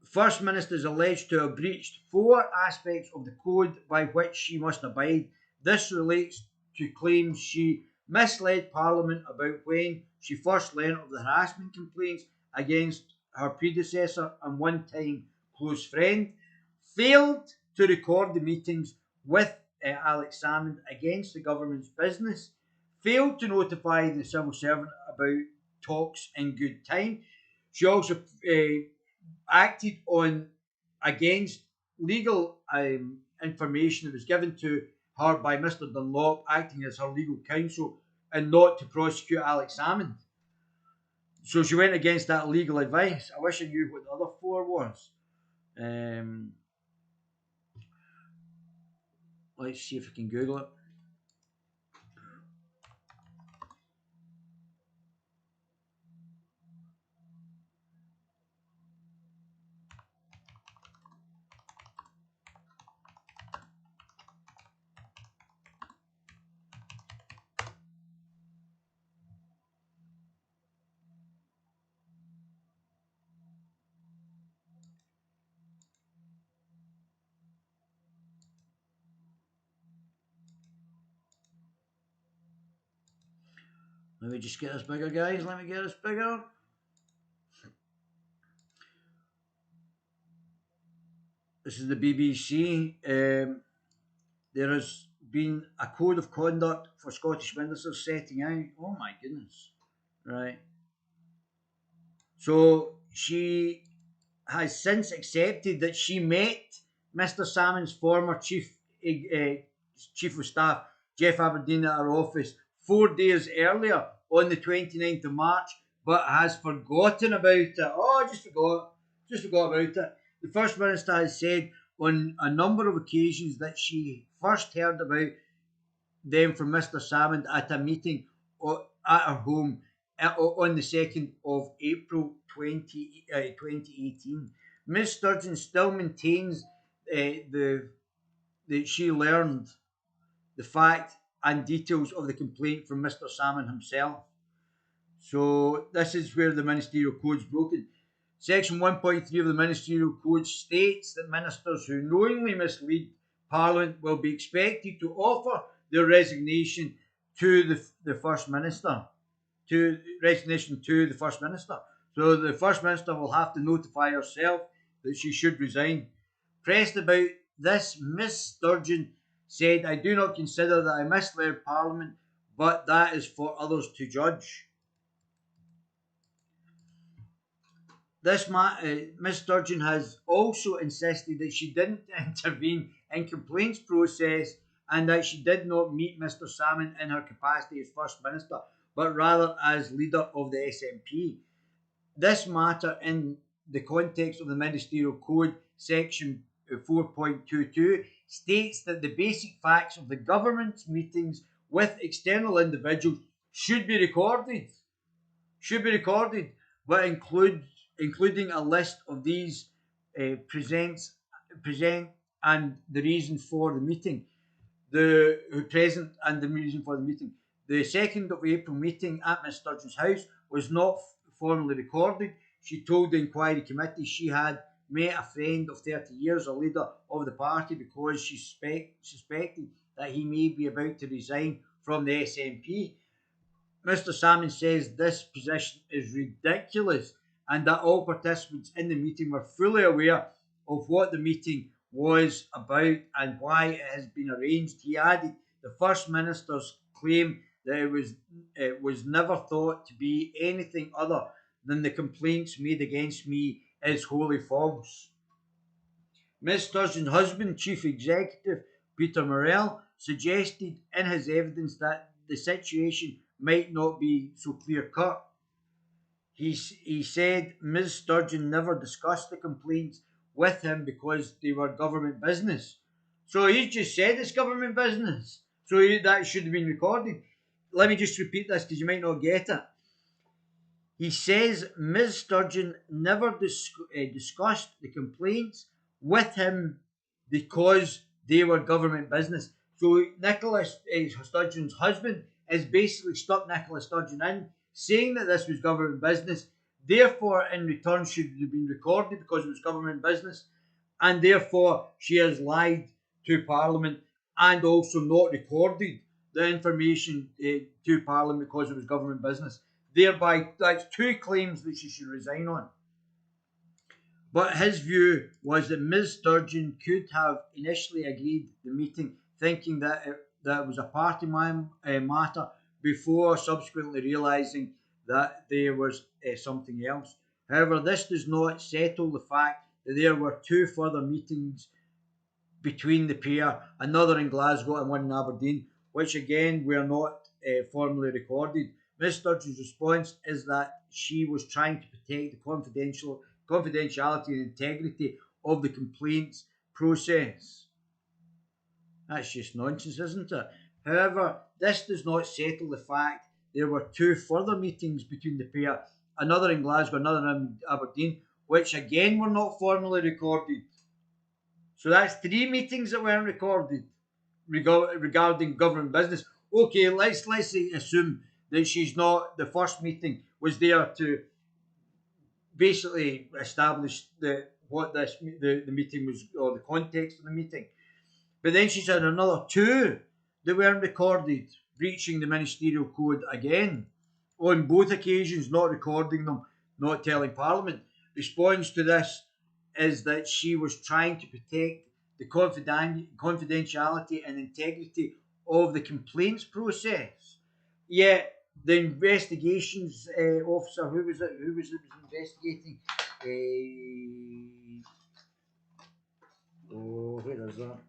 First Minister is alleged to have breached four aspects of the code by which she must abide. This relates to claims she misled Parliament about when she first learned of the harassment complaints against her predecessor and one time close friend, failed to record the meetings with Alex Salmond against the government's business, failed to notify the civil servant about talks in good time. She also acted on against legal information that was given to her by Mr. Dunlop, acting as her legal counsel, and not to prosecute Alex Salmond. So she went against that legal advice. I wish I knew what the other four was. Um, let's see if I can Google it. Let me just get this bigger, guys. Let me get this bigger. This is the BBC. There has been a code of conduct for Scottish ministers setting out. Oh my goodness. Right. So she has since accepted that she met Mr. Salmond's former chief of staff, Jeff Aberdeen, at her office 4 days earlier on the 29th of March, but has forgotten about it. Oh, just forgot about it. The First Minister has said on a number of occasions that she first heard about them from Mr. Salmond at a meeting at her home on the 2nd of April 2018. Ms. Sturgeon still maintains that she learned the fact and details of the complaint from Mr. Salmond himself. So this is where the ministerial code is broken. Section 1.3 of the ministerial code states that ministers who knowingly mislead Parliament will be expected to offer their resignation to the First Minister. To the First Minister. So the First Minister will have to notify herself that she should resign. Pressed about this, Miss Sturgeon said, "I do not consider that I misled Parliament, but that is for others to judge." Miss Sturgeon has also insisted that she didn't intervene in complaints process and that she did not meet Mr. Salmond in her capacity as First Minister, but rather as leader of the SNP. This matter, in the context of the Ministerial Code, Section 4.22, states that the basic facts of the government's meetings with external individuals should be recorded. But including a list of these present and the reason for the meeting. The present and the reason for the meeting. The 2nd of April meeting at Miss Sturgeon's house was not formally recorded. She told the inquiry committee she had met a friend of 30 years, a leader of the party, because she suspected that he may be about to resign from the SNP. Mr. Salmond says this position is ridiculous and that all participants in the meeting were fully aware of what the meeting was about and why it has been arranged. He added, "The First Minister's claim that it was never thought to be anything other than the complaints made against me is wholly false." Ms. Sturgeon's husband, Chief Executive Peter Morrell, suggested in his evidence that the situation might not be so clear cut. He said Ms. Sturgeon never discussed the complaints with him because they were government business. So he just said it's government business. So that should have been recorded. Let me just repeat this because you might not get it. He says Ms. Sturgeon never discussed the complaints with him because they were government business. So Nicholas Sturgeon's husband has basically stuck Nicholas Sturgeon in, saying that this was government business. Therefore, in return, should have been recorded because it was government business, and therefore she has lied to Parliament and also not recorded the information to Parliament because it was government business. Thereby, that's two claims that she should resign on. But his view was that Ms. Sturgeon could have initially agreed the meeting, thinking that it was a party matter, before subsequently realising that there was something else. However, this does not settle the fact that there were two further meetings between the pair, another in Glasgow and one in Aberdeen, which again were not formally recorded. Ms. Sturgeon's response is that she was trying to protect the confidentiality and integrity of the complaints process. That's just nonsense, isn't it? However, this does not settle the fact there were two further meetings between the pair, another in Glasgow, another in Aberdeen, which again were not formally recorded. So that's three meetings that weren't recorded regarding government business. Okay, let's assume that she's not. The first meeting was there to basically establish the meeting was, or the context of the meeting. But then she's had another two that weren't recorded, breaching the ministerial code again on both occasions, not recording them, not telling Parliament. Response to this is that she was trying to protect the confidentiality and integrity of the complaints process. Yet the investigations officer, who was it? Who was investigating? Where is that?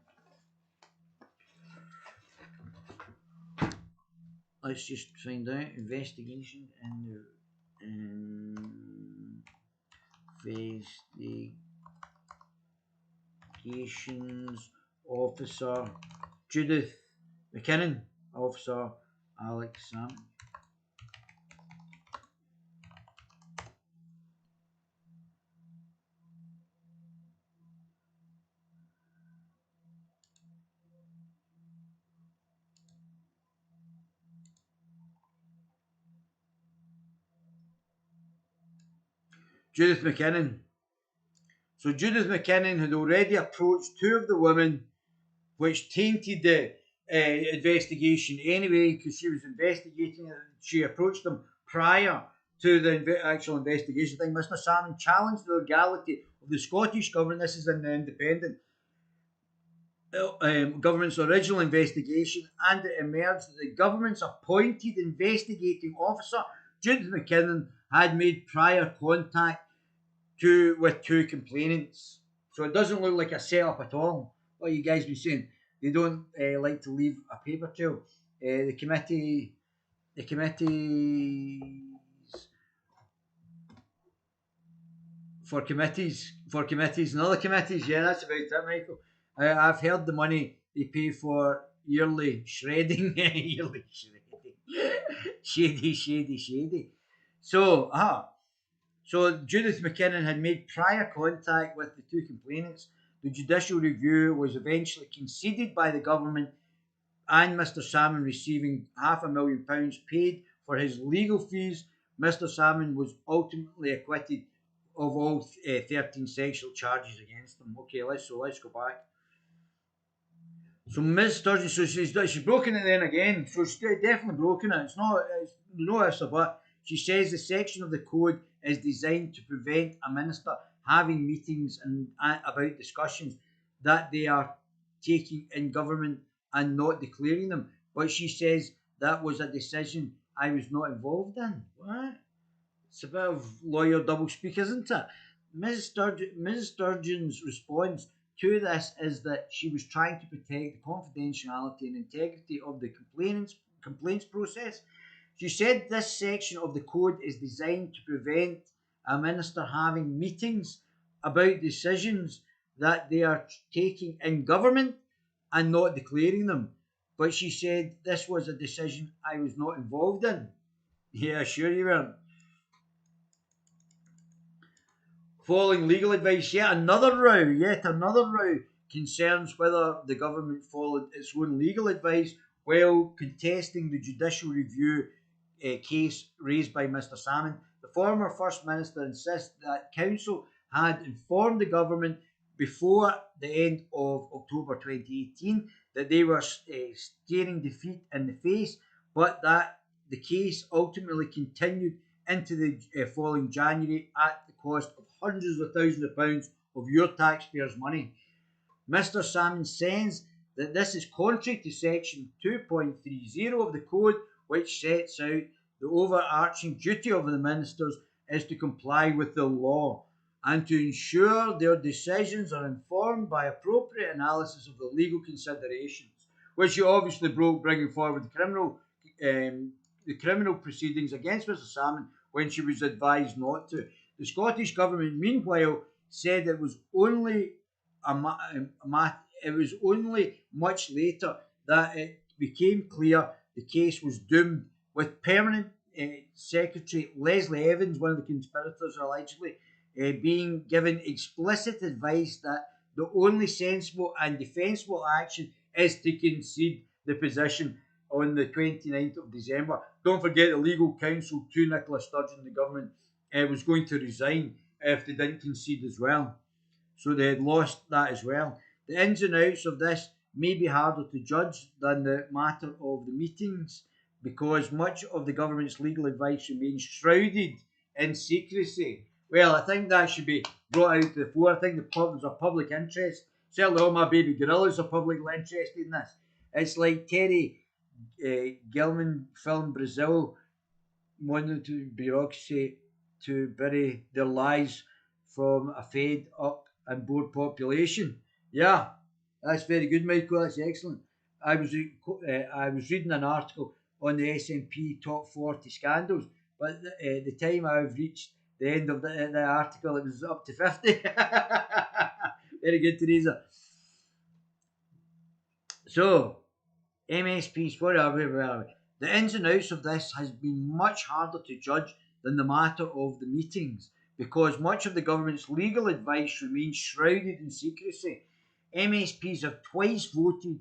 Let's just find out. Investigation and investigations officer Judith McKinnon, officer Alex Salmond. Judith McKinnon. So Judith McKinnon had already approached two of the women, which tainted the investigation anyway, because she was investigating it. She approached them prior to the actual investigation thing. Mr. Salmond challenged the legality of the Scottish government. This is in the Independent government's original investigation, and it emerged that the government's appointed investigating officer, Judith McKinnon, had made prior contact with two complainants. So it doesn't look like a setup at all. What you guys been saying? They don't like to leave a paper trail. The committees and other committees. Yeah, that's about it, Michael. I've heard the money they pay for yearly shredding, yearly shredding, shady. So, So Judith McKinnon had made prior contact with the two complainants. The judicial review was eventually conceded by the government, and Mr. Salmond receiving £500,000 paid for his legal fees. Mr. Salmond was ultimately acquitted of all 13 sexual charges against him. Okay, let's go back. So Ms. Sturgeon, so she's broken it then again. So she's definitely broken it. It's no ifs or buts. She says the section of the code is designed to prevent a minister having meetings and about discussions that they are taking in government and not declaring them. But she says that was a decision I was not involved in. What? It's a bit of lawyer doublespeak, isn't it? Ms. Sturgeon's response to this is that she was trying to protect the confidentiality and integrity of the complaints process. She said this section of the code is designed to prevent a minister having meetings about decisions that they are taking in government and not declaring them. But she said this was a decision I was not involved in. Yeah, sure you weren't. Following legal advice, yet another row concerns whether the government followed its own legal advice while contesting the judicial review case raised by Mr. Salmond. The former First Minister insists that Council had informed the government before the end of October 2018 that they were staring defeat in the face, but that the case ultimately continued into the following January at the cost of hundreds of thousands of pounds of your taxpayers' money. Mr. Salmond says that this is contrary to section 2.30 of the code, which sets out the overarching duty of the ministers is to comply with the law and to ensure their decisions are informed by appropriate analysis of the legal considerations, which you obviously broke, bringing forward the criminal proceedings against Mr. Salmond when she was advised not to. The Scottish Government, meanwhile, said it was only it was only much later that it became clear the case was doomed, with permanent Secretary Leslie Evans, one of the conspirators allegedly, being given explicit advice that the only sensible and defensible action is to concede the position on the 29th of December. Don't forget the legal counsel to Nicola Sturgeon, the government, was going to resign if they didn't concede as well. So they had lost that as well. The ins and outs of this may be harder to judge than the matter of the meetings because much of the government's legal advice remains shrouded in secrecy. Well, I think that should be brought out to the fore. I think there's a public interest. Certainly all my baby gorillas are publicly interested in this. It's like Terry Gilman film Brazil wanted to bureaucracy to bury their lies from a fed up and bored population. Yeah, that's very good, Michael. That's excellent. I was reading an article on the SNP top 40 scandals, but the time I've reached the end of the article, it was up to 50. Very good, Teresa. So, MSPs, where are we? The ins and outs of this has been much harder to judge than the matter of the meetings because much of the government's legal advice remains shrouded in secrecy. MSPs have twice voted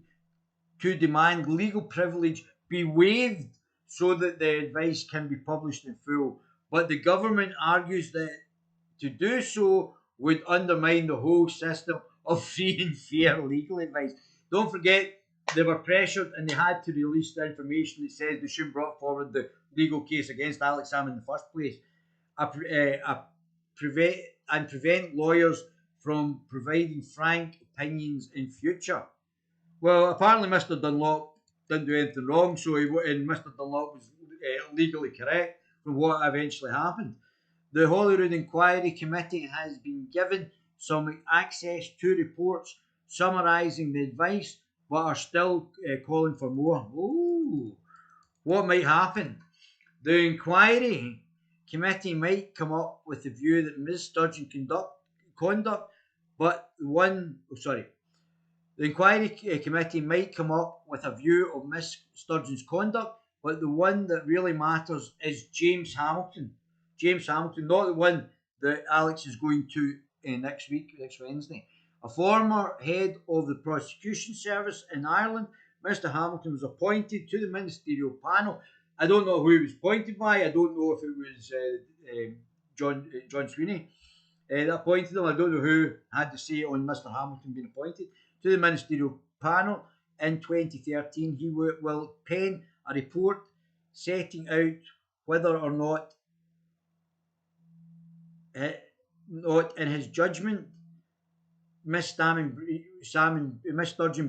to demand legal privilege be waived so that the advice can be published in full, but the government argues that to do so would undermine the whole system of free and fair legal advice. Don't forget, they were pressured and they had to release the information that says they shouldn't brought forward the legal case against Alex Salmond in the first place. Prevent lawyers from providing frank opinions in future. Well, apparently Mr. Dunlop didn't do anything wrong, and Mr. Dunlop was legally correct from what eventually happened. The Holyrood Inquiry Committee has been given some access to reports summarising the advice, but are still calling for more. Ooh, what might happen? The inquiry committee might come up with the view that Ms. Sturgeon conduct, but the inquiry committee might come up with a view of Miss Sturgeon's conduct, but the one that really matters is James Hamilton. James Hamilton, not the one that Alex is going to next Wednesday. A former head of the prosecution service in Ireland, Mr. Hamilton was appointed to the ministerial panel. I don't know who he was appointed by. I don't know if it was John Sweeney that appointed him. I don't know who had to say on Mr. Hamilton being appointed to the ministerial panel in 2013. He will pen a report setting out whether or not in his judgment Miss Sturgeon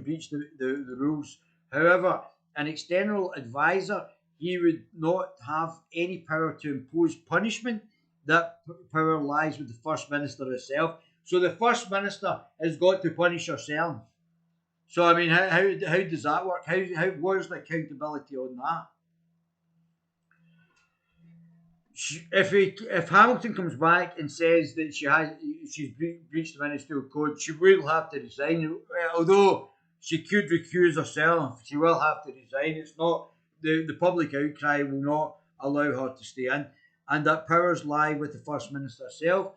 breached the rules. However, an external advisor, he would not have any power to impose punishment. That power lies with the First Minister herself. So the First Minister has got to punish herself. So I mean, how does that work? Where's the accountability on that? If Hamilton comes back and says that she's breached the ministerial code, she will have to resign. Although she could recuse herself, she will have to resign. It's not the public outcry will not allow her to stay in, and that powers lie with the First Minister herself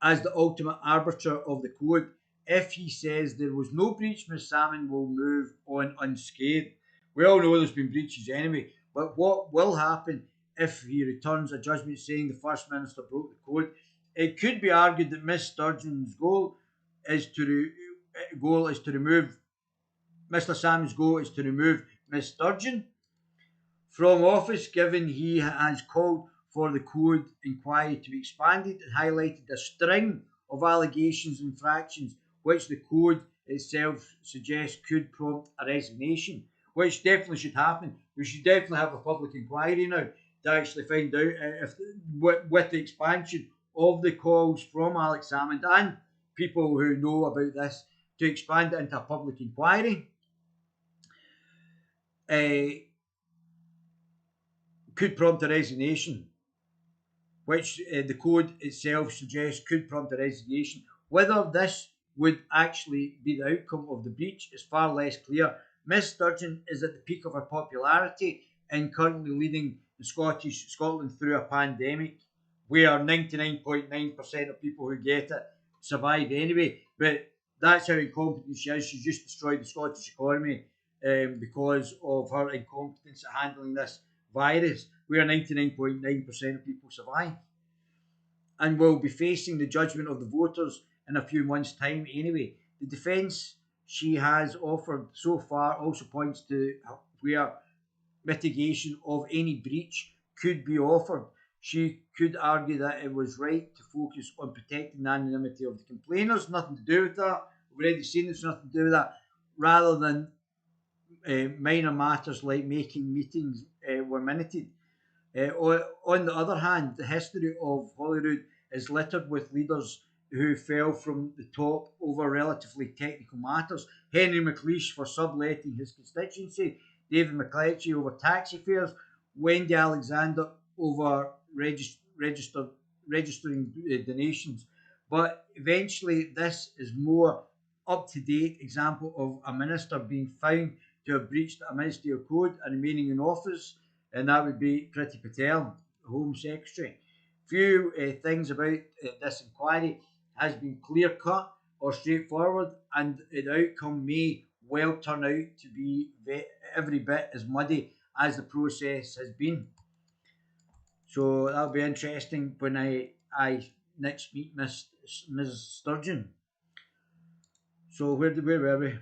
as the ultimate arbiter of the code. If he says there was no breach, Ms. Salmond will move on unscathed. We all know there's been breaches anyway, but what will happen if he returns a judgment saying the First Minister broke the code? It could be argued that Ms. Sturgeon's goal is to remove Mr. Salmond's goal is to remove Ms. Sturgeon from office, given he has called for the code inquiry to be expanded and highlighted a string of allegations and infractions which the code itself suggests could prompt a resignation, which definitely should happen. We should definitely have a public inquiry now to actually find out if, with the expansion of the calls from Alex Salmond and people who know about this, to expand it into a public inquiry. Could prompt a resignation, which the code itself suggests could prompt a resignation. Whether this would actually be the outcome of the breach is far less clear. Miss Sturgeon is at the peak of her popularity and currently leading Scotland through a pandemic where 99.9% of people who get it survive anyway. But that's how incompetent she is. She's just destroyed the Scottish economy because of her incompetence at handling this virus, where 99.9% of people survive, and will be facing the judgment of the voters in a few months' time anyway. The defence she has offered so far also points to where mitigation of any breach could be offered. She could argue that it was right to focus on protecting the anonymity of the complainers, nothing to do with that. We've already seen it's nothing to do with that, rather than minor matters like making meetings were minuted. On the other hand, the history of Holyrood is littered with leaders who fell from the top over relatively technical matters. Henry McLeish for subletting his constituency, David McCletchy over taxi fares, Wendy Alexander over registering donations. But eventually, this is more up-to-date example of a minister being found to have breached a ministerial code and remaining in office, and that would be Priti Patel, Home Secretary. Few things about this inquiry has been clear-cut or straightforward, and the outcome may well turn out to be every bit as muddy as the process has been. So that'll be interesting when I next meet Ms. Sturgeon. So where were we?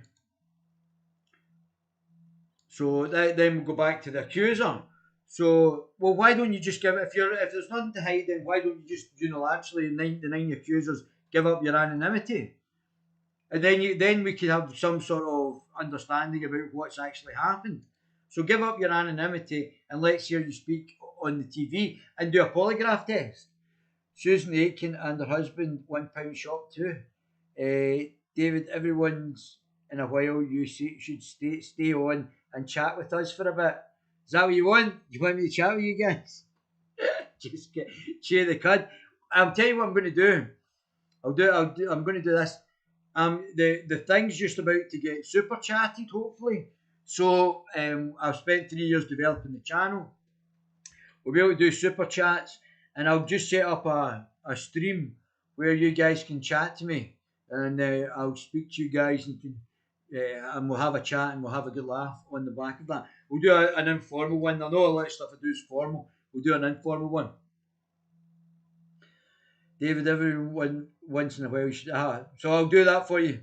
So then we'll go back to the accuser. So, well, why don't you just give it, if there's nothing to hide, then why don't you just unilaterally, the nine accusers, give up your anonymity, and then we could have some sort of understanding about what's actually happened. So give up your anonymity and let's hear you speak on the TV and do a polygraph test. Susan Aitken and her husband £1 shop too. David, everyone's in a while you should stay on and chat with us for a bit. Is that what you want? You want me to chat with you guys? Just cheer the cud. I'll tell you what I'm going to do. I'm going to do this. The thing's just about to get super chatted, hopefully. So I've spent 3 years developing the channel. We'll be able to do super chats, and I'll just set up a stream where you guys can chat to me, and I'll speak to you guys and we'll have a chat and we'll have a good laugh on the back of that. We'll do an informal one. I know a lot of stuff I do is formal. We'll do an informal one. David, everyone once in a while should. So I'll do that for you.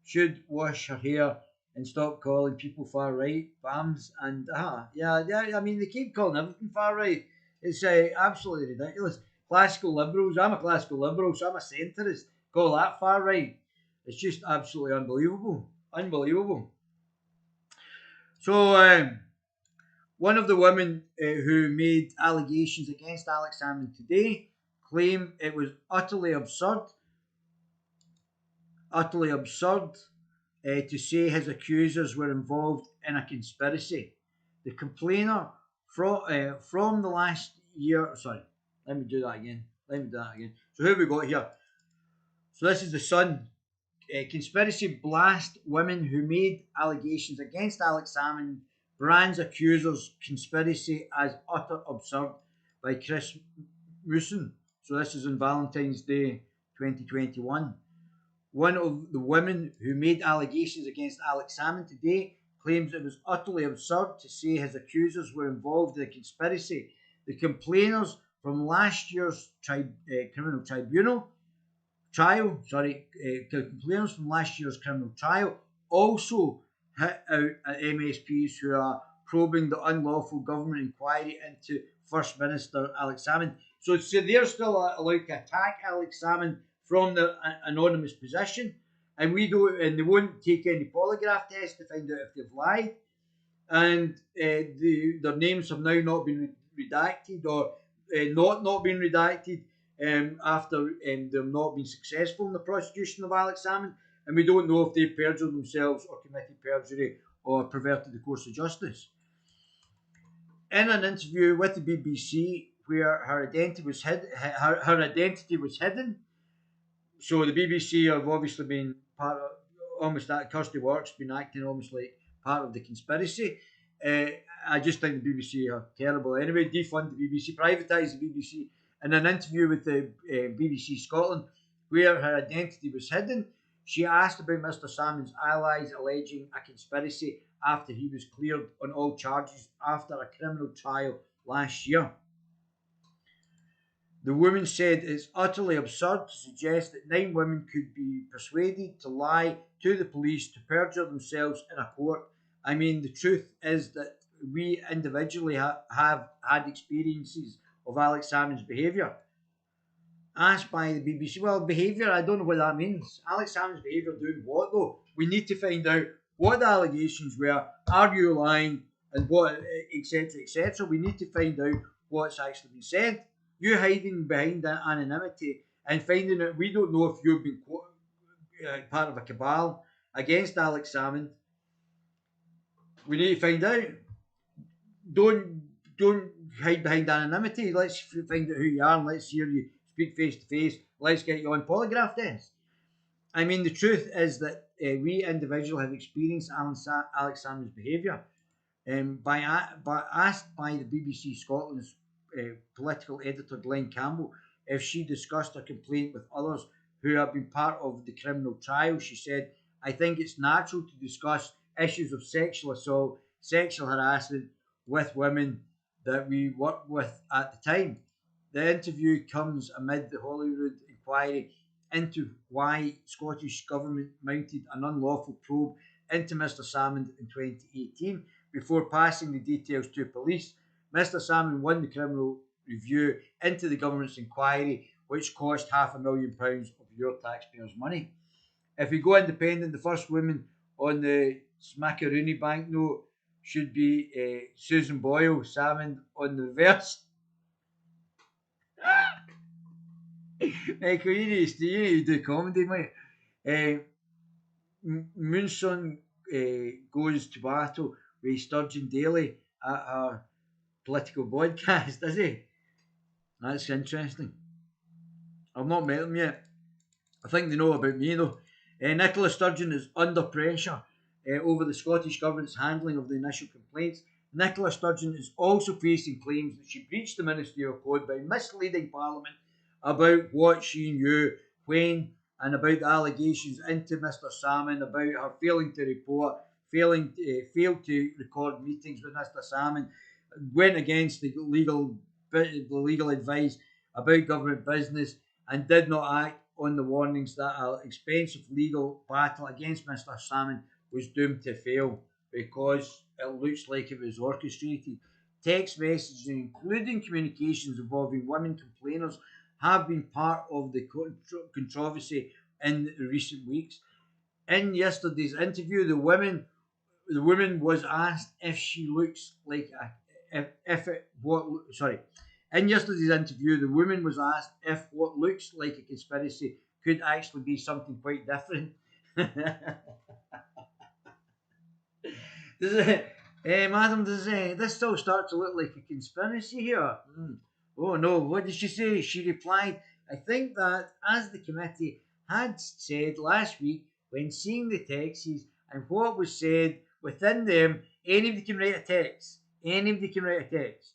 Should wash her hair and stop calling people far right, BAMs, and yeah. I mean, they keep calling everything far right. It's absolutely ridiculous. Classical liberals. I'm a classical liberal, so I'm a centrist. Call that far right. It's just absolutely unbelievable. Unbelievable. So one of the women who made allegations against Alex Salmond today claim it was utterly absurd utterly absurd to say his accusers were involved in a conspiracy. The complainer from the last year, sorry, let me do that again. Let me do that again. So who have we got here? So this is the Sun. Conspiracy blast women who made allegations against Alex Salmond brands accusers conspiracy as utter absurd by Chris Musin. So this is on Valentine's Day 2021. One of the women who made allegations against Alex Salmond today claims it was utterly absurd to say his accusers were involved in a conspiracy. The complainers from last year's criminal tribunal complainants from last year's criminal trial also hit out at MSPs who are probing the unlawful government inquiry into First Minister Alex Salmond. So they're still allowed to attack Alex Salmond from their anonymous position, and they won't take any polygraph tests to find out if they've lied, and their names have now not been redacted or not been redacted after they've not been successful in the prosecution of Alex Salmond, and we don't know if they perjured themselves or committed perjury or perverted the course of justice. In an interview with the BBC, where her identity was hidden, so the BBC have obviously been part of almost that. Kirsty Work's been acting almost like part of the conspiracy. I just think the BBC are terrible. Anyway, defund the BBC, privatise the BBC. In an interview with the BBC Scotland, where her identity was hidden, she asked about Mr. Salmond's allies alleging a conspiracy after he was cleared on all charges after a criminal trial last year. The woman said it's utterly absurd to suggest that 9 women could be persuaded to lie to the police to perjure themselves in a court. I mean, the truth is that we individually have had experiences of Alex Salmond's behaviour. Asked by the BBC, well, behaviour, I don't know what that means. Alex Salmond's behaviour doing what though? We need to find out what the allegations were, are you lying, and what, etc., etc. We need to find out what's actually been said. You hiding behind that anonymity and finding out, we don't know if you've been part of a cabal against Alex Salmond. We need to find out. Don't hide behind anonymity. Let's find out who you are and let's hear you speak face to face. Let's get you on polygraph test. I mean, the truth is that we individuals have experienced Alex Salmond's behaviour. Asked by the BBC Scotland's political editor Glenn Campbell if she discussed her complaint with others who have been part of the criminal trial, she said, I think it's natural to discuss issues of sexual assault, sexual harassment with women that we worked with at the time. The interview comes amid the Holyrood inquiry into why Scottish Government mounted an unlawful probe into Mr. Salmond in 2018 before passing the details to police. Mr. Salmond won the criminal review into the government's inquiry, which cost £500,000 of your taxpayers' money. If we go independent, the first woman on the Smackaroonie banknote should be Susan Boyle, Salmond on the reverse. Michael, you need to do comedy, mate. Moonson goes to battle with Sturgeon Daly at her political podcast, does he? That's interesting. I've not met them yet. I think they know about me though. Nicola Sturgeon is under pressure over the Scottish Government's handling of the initial complaints. Nicola Sturgeon is also facing claims that she breached the Ministerial Code by misleading Parliament about what she knew when and about the allegations into Mr. Salmond, about her failing to report, failed to record meetings with Mr. Salmond, went against the legal advice about government business, and did not act on the warnings that an expensive legal battle against Mr. Salmond was doomed to fail because it looks like it was orchestrated. Text messages, including communications involving women complainers, have been part of the controversy in recent weeks. In yesterday's interview, the woman was asked if she looks like In yesterday's interview, the woman was asked if what looks like a conspiracy could actually be something quite different. Does it, madam, does this still start to look like a conspiracy here? Oh no, what did she say? She replied, I think that, as the committee had said last week when seeing the texts and what was said within them, anybody can write a text. Anybody can write a text.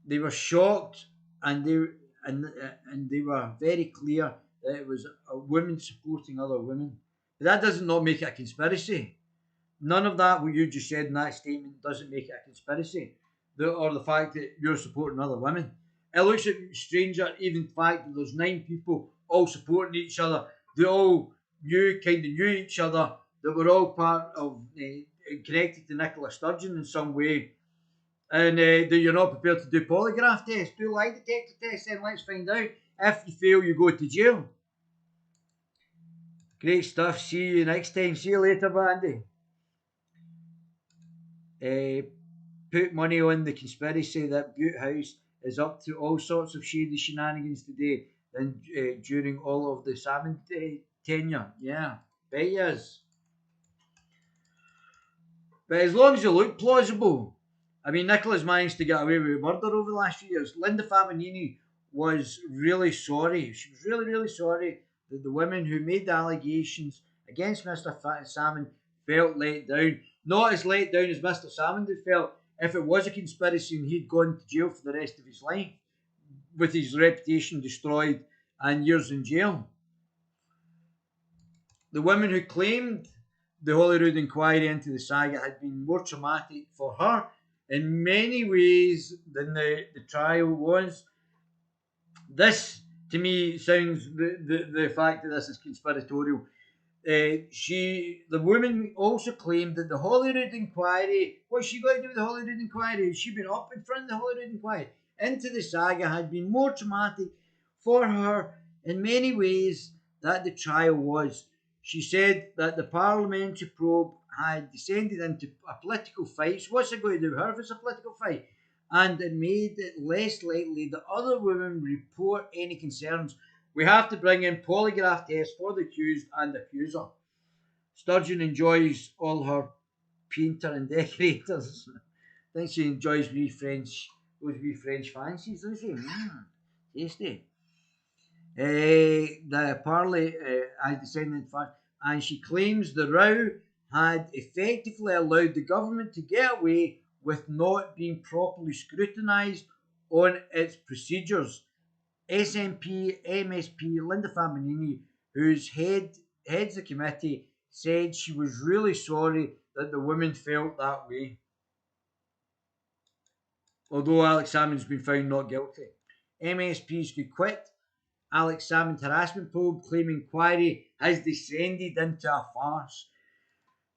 They were shocked, and they were very clear that it was a woman supporting other women. But that does not make it a conspiracy. None of that what you just said in that statement doesn't make it a conspiracy, or the fact that you're supporting other women. It looks stranger, even the fact that there's 9 people all supporting each other. They all kind of knew each other. That were all part of connected to Nicola Sturgeon in some way. And that you're not prepared to do polygraph tests, do lie detector tests, then let's find out. If you fail, you go to jail. Great stuff. See you next time. See you later, Bandy. Put money on the conspiracy that Butte House is up to all sorts of shady shenanigans today and during all of the Salmond tenure. Yeah, bet he is. But as long as you look plausible, I mean, Nicola's managed to get away with murder over the last few years. Linda Fabianini was really sorry. She was really, really sorry that the women who made the allegations against Mr. Salmond felt let down. Not as let down as Mr. Salmond had felt if it was a conspiracy and he'd gone to jail for the rest of his life with his reputation destroyed and years in jail. The women who claimed the Holyrood inquiry into the saga had been more traumatic for her in many ways than the trial was. This, to me, sounds the fact that this is conspiratorial. The woman also claimed that the Holyrood inquiry, what's she got to do with the Holyrood inquiry? She'd been up in front of the Holyrood inquiry into the saga had been more traumatic for her in many ways that the trial was. She said that the parliamentary probe had descended into a political fight. So what's it going to do with her if it's a political fight? And it made it less likely that other women report any concerns. We have to bring in polygraph tests for the accused and accuser. Sturgeon enjoys all her painter and decorators. I think she enjoys those wee French fancies, doesn't she? Tasty. The parley has descended in fact, and she claims the row had effectively allowed the government to get away with not being properly scrutinised on its procedures. SNP MSP Linda Fabianini, whose heads the committee, said she was really sorry that the women felt that way. Although Alex Salmond's been found not guilty. MSPs could quit Alex Salmond harassment probe, claiming inquiry has descended into a farce.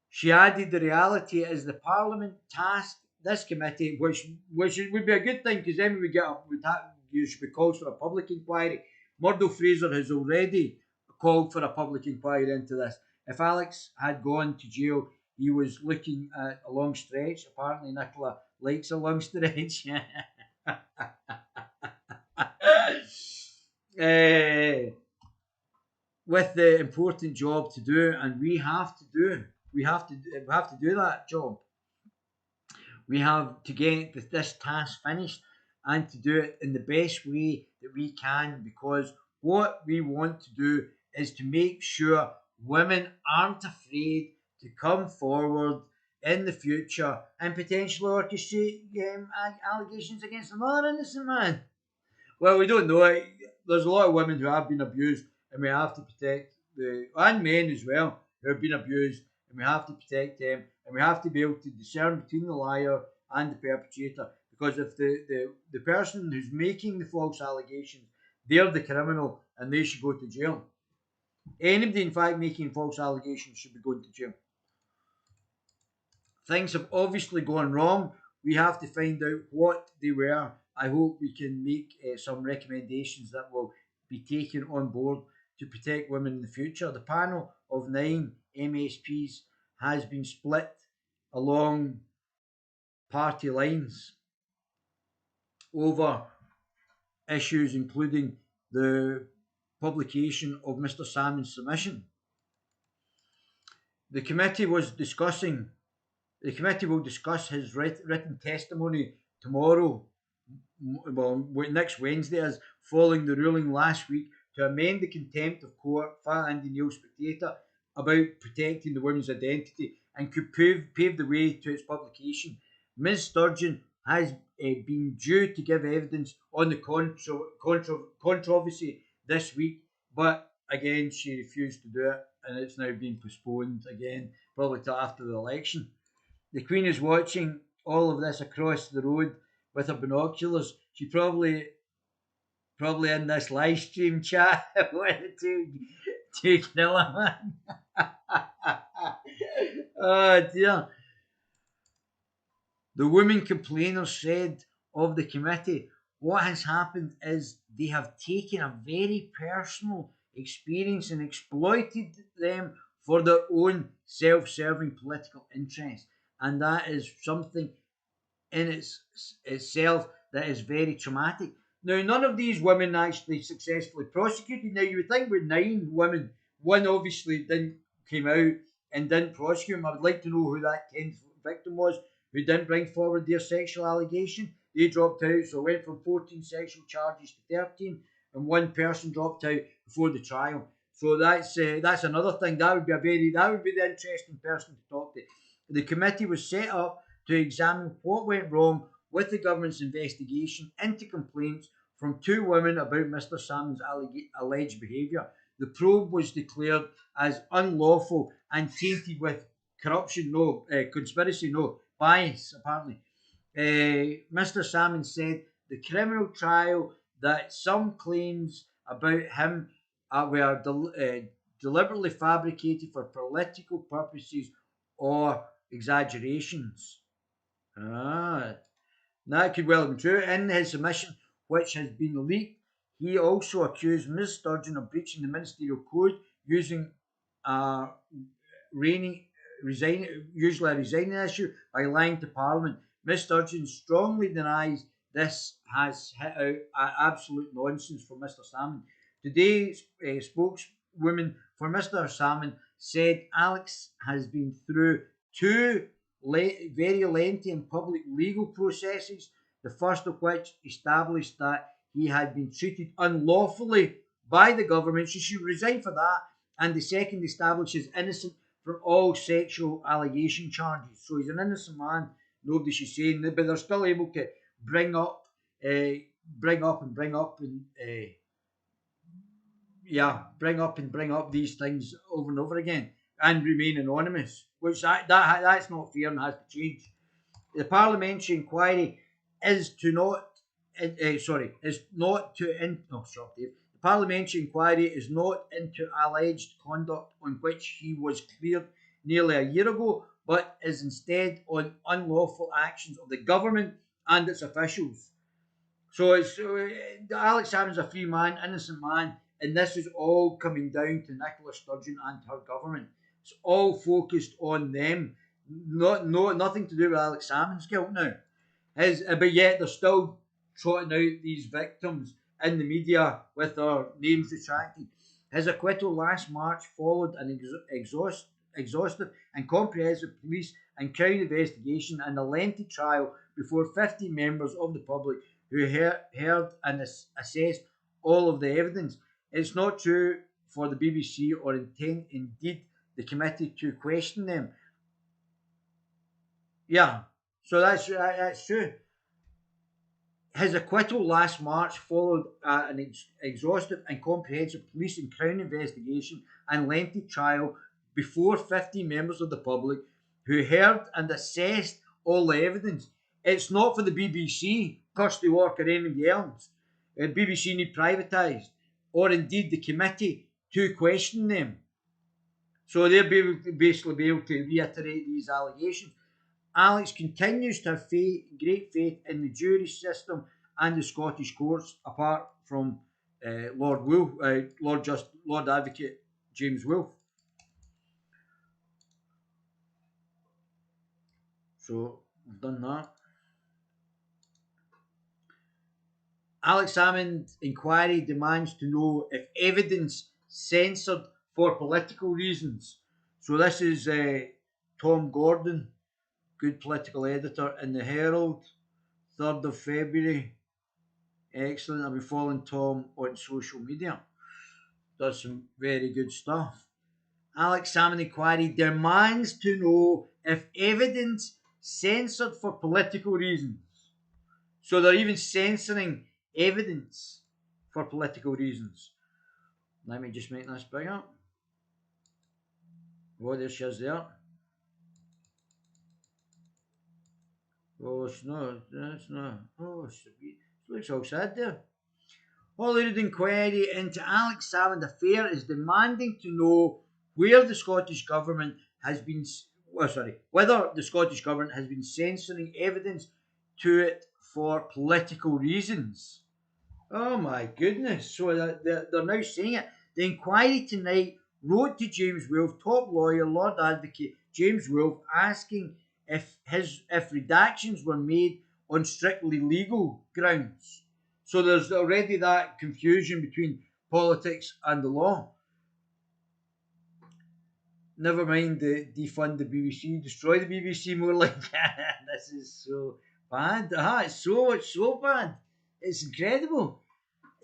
She added the reality is the Parliament tasked this committee, which would be a good thing because then we you should be called for a public inquiry. Murdo Fraser has already called for a public inquiry into this. If Alex had gone to jail, he was looking at a long stretch. Apparently, Nicola likes a long stretch. With the important job to do, and we have to do that job. We have to get this task finished and to do it in the best way that we can, because what we want to do is to make sure women aren't afraid to come forward in the future and potentially orchestrate allegations against another innocent man. Well, we don't know it. There's a lot of women who have been abused, and we have to protect and men as well who have been abused, and we have to protect them, and we have to be able to discern between the liar and the perpetrator. Because if the person who's making the false allegations, they're the criminal, and they should go to jail. Anybody, in fact, making false allegations should be going to jail. Things have obviously gone wrong. We have to find out what they were. I hope we can make some recommendations that will be taken on board to protect women in the future. The panel of 9 MSPs has been split along party lines over issues including the publication of Mr. Salmond's submission. The committee was discussing. The committee will discuss his written testimony tomorrow, next Wednesday, is following the ruling last week to amend the contempt of court and the Neil Spectator about protecting the women's identity and could pave the way to its publication. Ms. Sturgeon has been due to give evidence on the controversy this week, but again she refused to do it, and it's now been postponed again, probably till after the election. The Queen is watching all of this across the road with her binoculars. She probably in this live stream chat with the two Guerilla man. Oh dear. The women complainers said of the committee, what has happened is they have taken a very personal experience and exploited them for their own self-serving political interests. And that is something in itself that is very traumatic. Now, none of these women actually successfully prosecuted. Now, you would think with 9 women, one obviously didn't came out and didn't prosecute him. I would like to know who that 10th victim was who didn't bring forward their sexual allegation. They dropped out, so it went from 14 sexual charges to 13, and one person dropped out before the trial. So that's another thing. That would be the interesting person to talk to. The committee was set up to examine what went wrong with the government's investigation into complaints from 2 women about Mr. Salmond's alleged behaviour. The probe was declared as unlawful and tainted with corruption, conspiracy, bias, apparently. Mr. Salmond said the criminal trial that some claims about him were deliberately fabricated for political purposes or exaggerations. Ah, that could well be true. In his submission, which has been leaked, he also accused Ms. Sturgeon of breaching the ministerial code using a reigning, usually a resigning issue by lying to Parliament. Ms. Sturgeon strongly denies this has hit out absolute nonsense from Mr. Salmond. Today's spokeswoman for Mr. Salmond said Alex has been through 2 very lengthy and public legal processes, the first of which established that he had been treated unlawfully by the government. She should resign for that. And the second establishes innocent from all sexual allegation charges. So he's an innocent man. Nobody should say anything, but they're still able to bring up, bring up these things over and over again and remain anonymous, which that's not fair and has to change. The parliamentary inquiry is to not, is not to in. No, stop, Dave. The parliamentary inquiry is not into alleged conduct on which he was cleared nearly a year ago, but is instead on unlawful actions of the government and its officials. So it's Alex Salmond's a free man, innocent man, and this is all coming down to Nicola Sturgeon and her government. It's all focused on them, nothing to do with Alex Salmond's guilt now. But yet they're still trotting out these victims in the media with their names retracted. His acquittal last March followed an exhaustive and comprehensive police and Crown investigation and a lengthy trial before 50 members of the public who heard and assessed all of the evidence. It's not true for the BBC or indeed the committee to question them. Yeah, so that's true. His acquittal last March followed an exhaustive and comprehensive police and Crown investigation and lengthy trial before 50 members of the public who heard and assessed all the evidence. It's not for the BBC, Kirsty Walker, or anybody else. The BBC need privatised, or indeed the committee to question them. So they'll basically be able to reiterate these allegations. Alex continues to have great faith in the jury system and the Scottish courts, apart from Lord Advocate James Wolffe. So we've done that. Alex Salmond inquiry demands to know if evidence censored for political reasons. So this is Tom Gordon, good political editor in the Herald, 3rd of February. Excellent. I'll be following Tom on social media. Does some very good stuff. Alex Salmond inquiry demands to know if evidence censored for political reasons. So they're even censoring evidence for political reasons. Let me just make this bigger. Oh, there she is there. Oh, it's not. That's not. Oh, it looks all sad there. Holyrood inquiry into Alex Salmond affair is demanding to know where the Scottish Government has been, whether the Scottish Government has been censoring evidence to it for political reasons. Oh my goodness. So they're now saying it. The inquiry tonight wrote to James Wolffe, top lawyer, Lord Advocate James Wolffe, asking if redactions were made on strictly legal grounds. So there's already that confusion between politics and the law. Never mind the defund the BBC, destroy the BBC, more like this is so bad. It's so bad. It's incredible.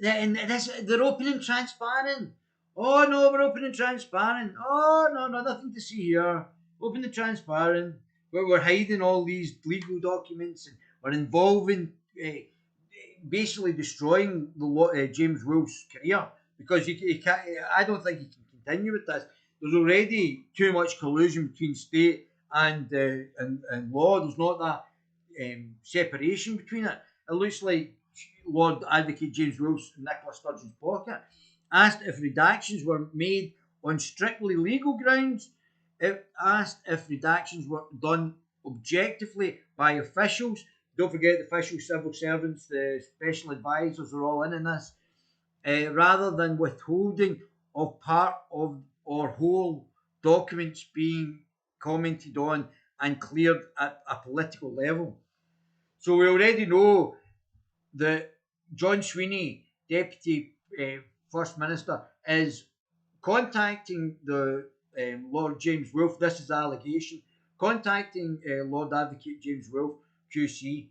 And they're open and transparent. Oh no, we're open and transparent. Oh no, nothing to see here. Open and transparent. We're hiding all these legal documents and we're involving, basically destroying the James Wolffe's career because he can't. I don't think he can continue with this. There's already too much collusion between state and law. There's not that separation between it. It looks like Lord Advocate James Wolffe's in Nicola Sturgeon's pocket. Asked if redactions were made on strictly legal grounds. It asked if redactions were done objectively by officials. Don't forget the official civil servants, the special advisors are all in this. Rather than withholding of part of or whole documents being commented on and cleared at a political level. So we already know that John Sweeney, Deputy First Minister, is contacting the Lord James Wolffe. This is the allegation. Contacting Lord Advocate James Wolffe, QC,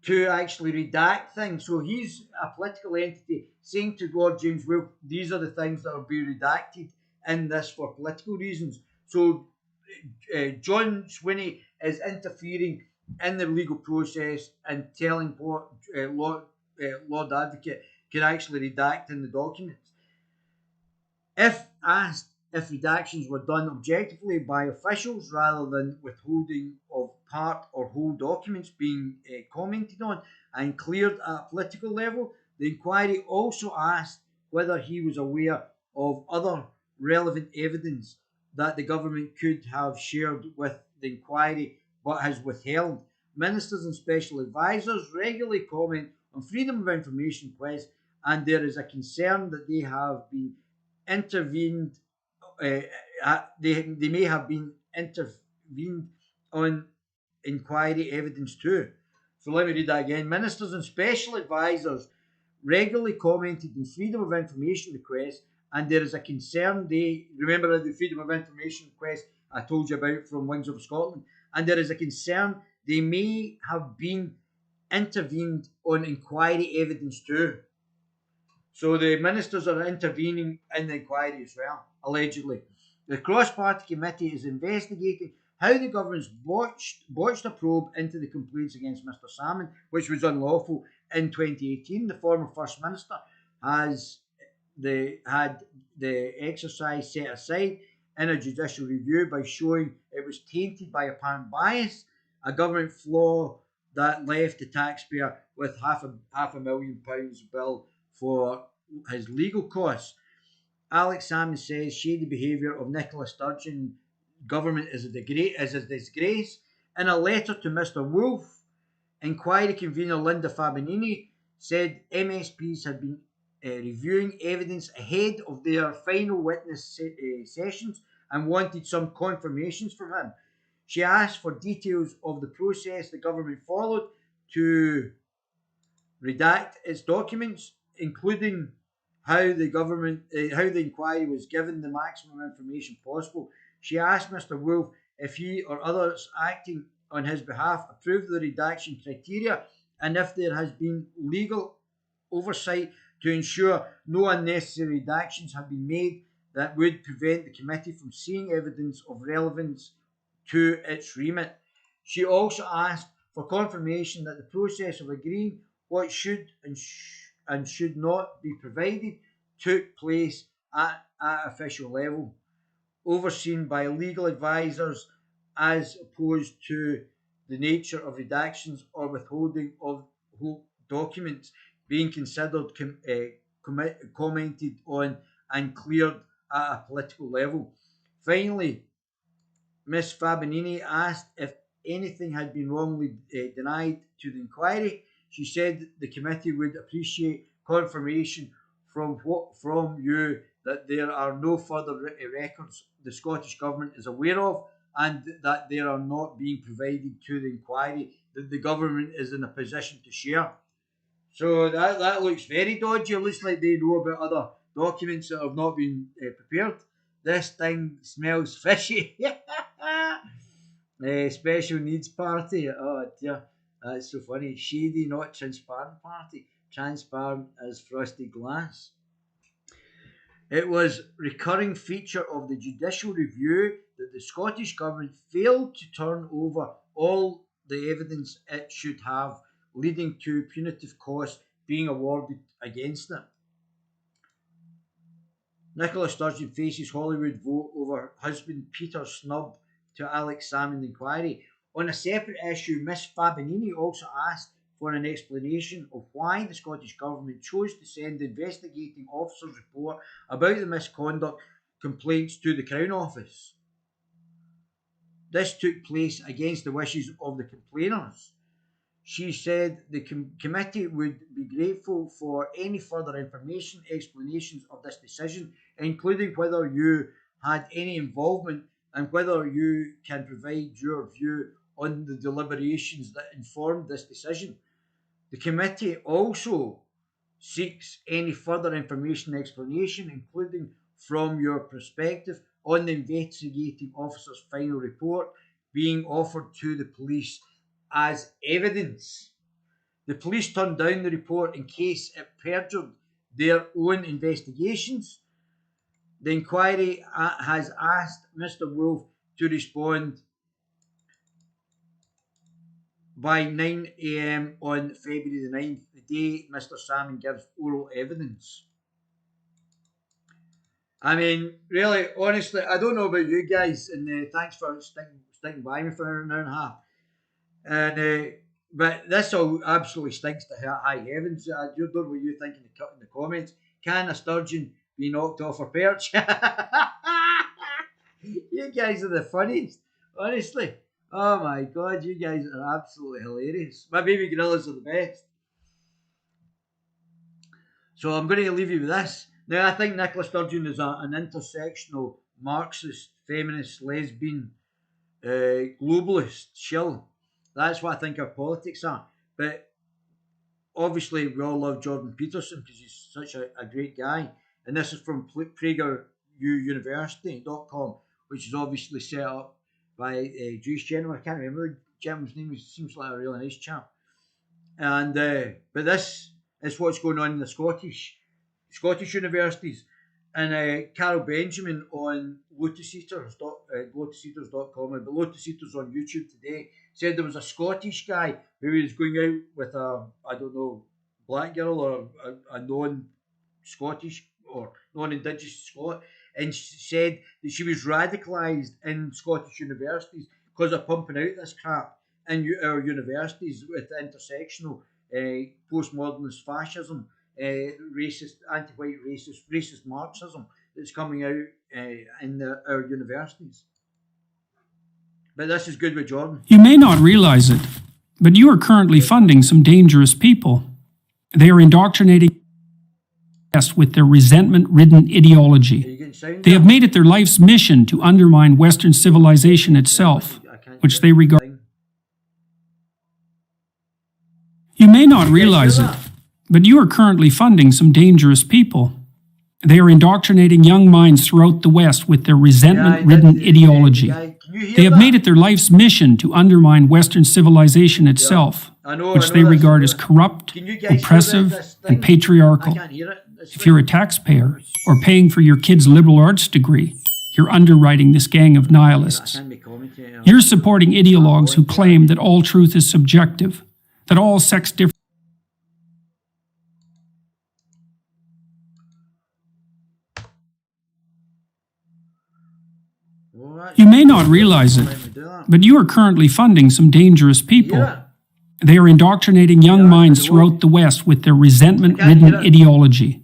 to actually redact things. So he's a political entity saying to Lord James Wolffe, these are the things that will be redacted in this for political reasons. So John Swinney is interfering in the legal process and telling what Lord Advocate can actually redact in the documents. If asked if redactions were done objectively by officials rather than withholding of part or whole documents being commented on and cleared at a political level, the inquiry also asked whether he was aware of other relevant evidence that the government could have shared with the inquiry but has withheld. Ministers and special advisors regularly comment on freedom of information requests, and there is a concern that they have been intervened. They may have been intervened on inquiry evidence too. So let me read that again. Ministers and special advisors regularly commented on freedom of information requests, and there is a concern they remember the freedom of information request I told you about from Wings of Scotland, and there is a concern they may have been intervened on inquiry evidence too. So the ministers are intervening in the inquiry as well, allegedly. The cross-party committee is investigating how the government's botched a probe into the complaints against Mr. Salmond, which was unlawful in 2018. The former First Minister had the exercise set aside in a judicial review by showing it was tainted by apparent bias, a government flaw that left the taxpayer with half a million pounds bill for his legal costs. Alex Salmond says shady behaviour of Nicola Sturgeon government is a disgrace. In a letter to Mr. Wolffe, inquiry convener Linda Fabinini said MSPs had been reviewing evidence ahead of their final witness sessions and wanted some confirmations from him. She asked for details of the process the government followed to redact its documents, including how the inquiry was given the maximum information possible She asked Mr. Wolffe if he or others acting on his behalf approved the redaction criteria and if there has been legal oversight to ensure no unnecessary redactions have been made that would prevent the committee from seeing evidence of relevance to its remit. She also asked for confirmation that the process of agreeing what should and should not be provided took place at official level, overseen by legal advisers, as opposed to the nature of redactions or withholding of documents being considered, commented on, and cleared at a political level. Finally, Ms. Fabinini asked if anything had been wrongly denied to the inquiry. She said the committee would appreciate confirmation from you that there are no further records the Scottish Government is aware of and that they are not being provided to the inquiry that the Government is in a position to share. So that looks very dodgy. It looks like they know about other documents that have not been prepared. This thing smells fishy. Special needs party. Oh dear, that's so funny. Shady, not transparent party. Transparent as frosted glass. It was recurring feature of the judicial review that the Scottish Government failed to turn over all the evidence it should have, leading to punitive costs being awarded against it. Nicola Sturgeon faces Hollywood vote over husband Peter's snub to Alex Salmond inquiry. On a separate issue, Miss Fabinini also asked for an explanation of why the Scottish Government chose to send the investigating officer's report about the misconduct complaints to the Crown Office. This took place against the wishes of the complainants. She said the committee would be grateful for any further information, explanations of this decision, including whether you had any involvement and whether you can provide your view on the deliberations that informed this decision. The committee also seeks any further information and explanation, including from your perspective, on the investigating officer's final report being offered to the police as evidence. The police turned down the report in case it perjured their own investigations. The inquiry has asked Mr. Wolffe to respond by 9 a.m. on February the 9th, the day Mr. Salmond gives oral evidence. I mean, really, honestly, I don't know about you guys, and thanks for sticking by me for an hour and a half. And but this all absolutely stinks to high heavens. I don't know what you think in the comments. Can a sturgeon be knocked off her perch? You guys are the funniest, honestly. Oh my god, you guys are absolutely hilarious. My baby gorillas are the best. So I'm going to leave you with this. Now, I think Nicola Sturgeon is an intersectional, Marxist, feminist, lesbian, globalist shill. That's what I think our politics are. But obviously, we all love Jordan Peterson because he's such a great guy. And this is from PragerUniversity.com, which is obviously set up by a Jewish gentleman. I can't remember the gentleman's name. He seems like a really nice chap. And but this is what's going on in the Scottish universities. And Carol Benjamin on lotuseaters.com, but Lotus Eaters on YouTube today, said there was a Scottish guy who was going out with a, I don't know, black girl or a non-Scottish or non-Indigenous Scot, and said that she was radicalised in Scottish universities because of pumping out this crap in our universities with intersectional, postmodernist fascism, racist, anti-white racist Marxism that's coming out in our universities. But this is good with Jordan. You may not realize it, but you are currently funding some dangerous people. They are indoctrinating us with their resentment-ridden ideology. They have made it their life's mission to undermine Western civilization itself, which they regard. You may not realize it, but you are currently funding some dangerous people. They are indoctrinating young minds throughout the West with their resentment-ridden ideology. They have made it their life's mission to undermine Western civilization itself, which they regard as corrupt, oppressive, and patriarchal. If you're a taxpayer or paying for your kid's liberal arts degree, you're underwriting this gang of nihilists. You're supporting ideologues who claim that all truth is subjective, that all sex differences You may not realize it, but you are currently funding some dangerous people. They are indoctrinating young minds throughout the West with their resentment-ridden ideology.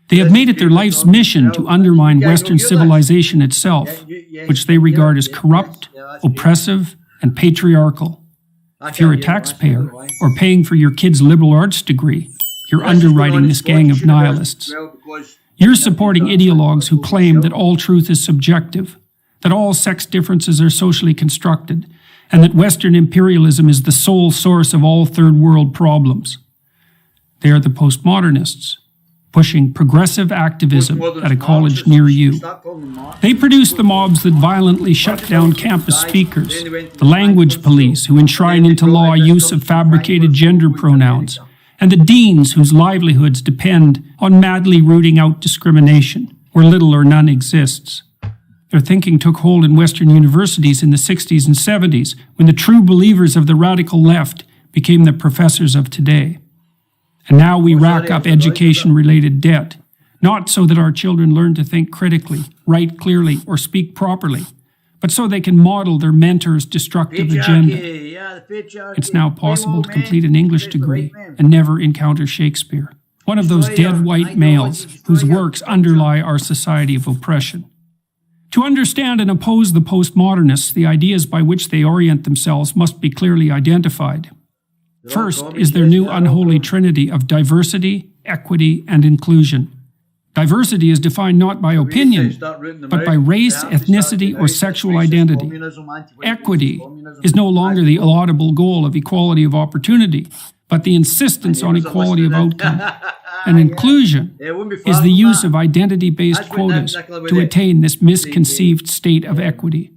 They have made it their life's mission to undermine Western civilization itself, which they regard as corrupt, oppressive, and patriarchal. If you're a taxpayer or paying for your kid's liberal arts degree, you're underwriting this gang of nihilists. You're supporting ideologues who claim that all truth is subjective, that all sex differences are socially constructed, and that Western imperialism is the sole source of all third world problems. They are the postmodernists, pushing progressive activism at a college near you. They produce the mobs that violently shut down campus speakers, the language police who enshrine into law use of fabricated gender pronouns, and the deans whose livelihoods depend on madly rooting out discrimination, where little or none exists. Their thinking took hold in Western universities in the 60s and 70s, when the true believers of the radical left became the professors of today. And now we rack up education-related debt, not so that our children learn to think critically, write clearly, or speak properly, but so they can model their mentor's destructive agenda. It's now possible to complete an English degree and never encounter Shakespeare, one of those dead white males whose works underlie our society of oppression. To understand and oppose the postmodernists, the ideas by which they orient themselves must be clearly identified. First is their new unholy trinity of diversity, equity, and inclusion. Diversity is defined not by opinion, but by race, ethnicity, or sexual identity. Equity is no longer the laudable goal of equality of opportunity, but the insistence on equality of outcome. And inclusion is the use of identity-based quotas to attain this misconceived state of equity.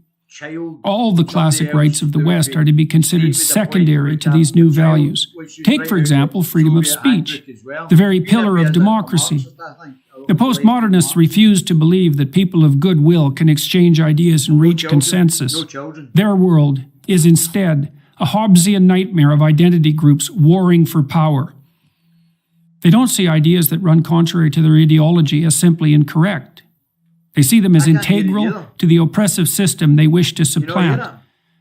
All the classic rights of the West are to be considered secondary to these new values. Take, for example, freedom of speech, the very pillar of democracy. The postmodernists refuse to believe that people of goodwill can exchange ideas and reach consensus. Their world is instead a Hobbesian nightmare of identity groups warring for power. They don't see ideas that run contrary to their ideology as simply incorrect. They see them as integral to the oppressive system they wish to supplant,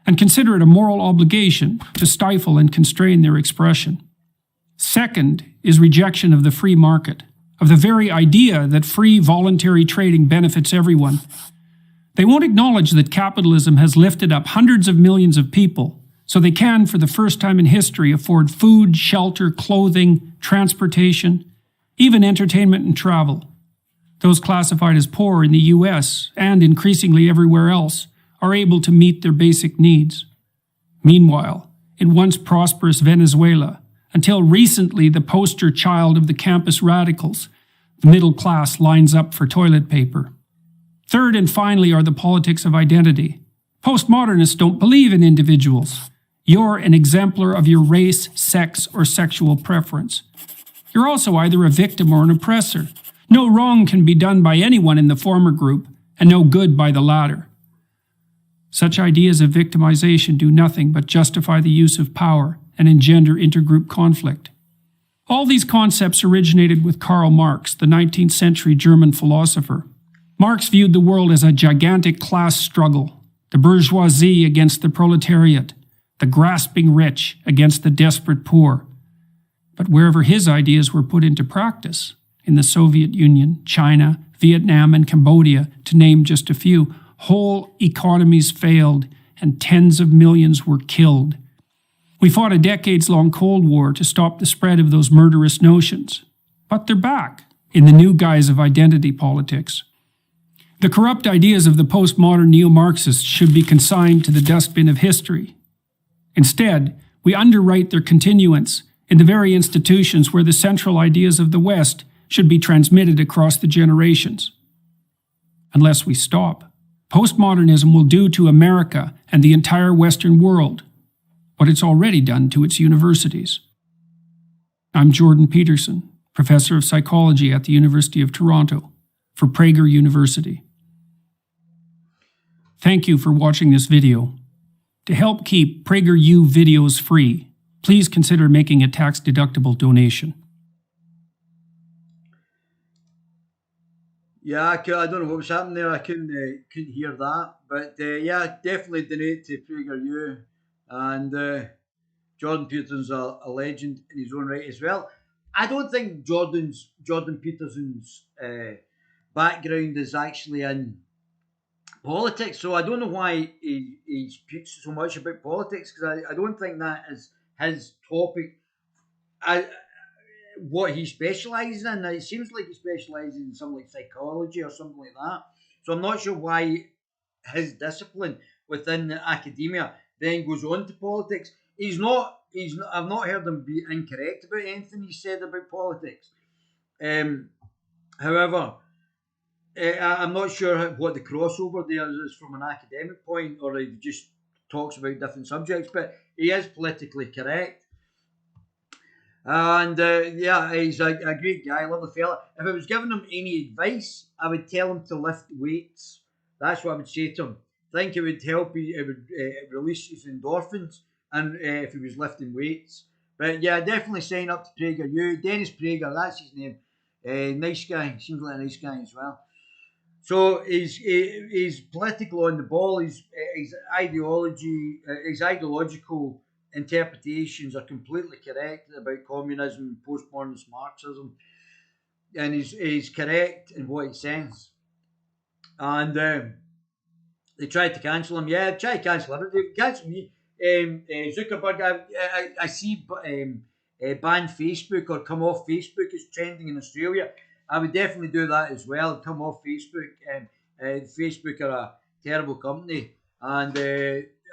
and consider it a moral obligation to stifle and constrain their expression. Second is rejection of the free market, of the very idea that free voluntary trading benefits everyone. They won't acknowledge that capitalism has lifted up hundreds of millions of people, so they can, for the first time in history, afford food, shelter, clothing, transportation, even entertainment and travel. Those classified as poor in the U.S. and increasingly everywhere else are able to meet their basic needs. Meanwhile, in once prosperous Venezuela, until recently the poster child of the campus radicals, the middle class lines up for toilet paper. Third and finally are the politics of identity. Postmodernists don't believe in individuals. You're an exemplar of your race, sex, or sexual preference. You're also either a victim or an oppressor. No wrong can be done by anyone in the former group, and no good by the latter. Such ideas of victimization do nothing but justify the use of power and engender intergroup conflict. All these concepts originated with Karl Marx, the 19th century German philosopher. Marx viewed the world as a gigantic class struggle, the bourgeoisie against the proletariat, the grasping rich against the desperate poor. But wherever his ideas were put into practice, in the Soviet Union, China, Vietnam, and Cambodia, to name just a few, whole economies failed and tens of millions were killed. We fought a decades-long Cold War to stop the spread of those murderous notions. But they're back in the new guise of identity politics. The corrupt ideas of the postmodern neo-Marxists should be consigned to the dustbin of history. Instead, we underwrite their continuance in the very institutions where the central ideas of the West should be transmitted across the generations. Unless we stop, postmodernism will do to America and the entire Western world what it's already done to its universities. I'm Jordan Peterson, professor of psychology at the University of Toronto for Prager University. Thank you for watching this video. To help keep PragerU videos free, please consider making a tax-deductible donation. Yeah, I don't know what was happening there. I couldn't hear that. But yeah, definitely donate to PragerU. And Jordan Peterson's a legend in his own right as well. I don't think Jordan Peterson's background is actually in politics, so I don't know why he speaks so much about politics, because I don't think that is his topic. What he specialises in. It seems like he specialises in something like psychology or something like that. So I'm not sure why his discipline within academia then goes on to politics. I've not heard him be incorrect about anything he said about politics. However, I'm not sure what the crossover there is from an academic point, or he just talks about different subjects, but he is politically correct. And yeah, he's a great guy, lovely fella. If I was giving him any advice, I would tell him to lift weights. That's what I would say to him. I think it would help, it would release his endorphins, and if he was lifting weights. But yeah, definitely sign up to PragerU. Dennis Prager, that's his name. Nice guy, seems like a nice guy as well. So he's political on the ball. His ideology, his ideological interpretations are completely correct about communism and postmodernist Marxism, and he's correct in what he says. And they tried to cancel him. Yeah, try to cancel everything. Cancel me. Zuckerberg, I see ban Facebook or come off Facebook is trending in Australia. I would definitely do that as well. Come off Facebook. Facebook are a terrible company, and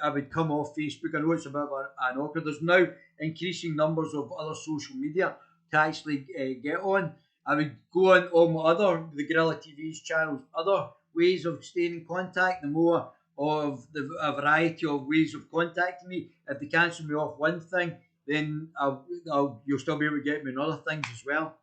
I would come off Facebook. I know it's a bit of an awkward. There's now increasing numbers of other social media to actually get on. I would go on all my the Guerilla TV's channels, other ways of staying in contact, the more of a variety of ways of contacting me. If they cancel me off one thing, then you'll still be able to get me on other things as well.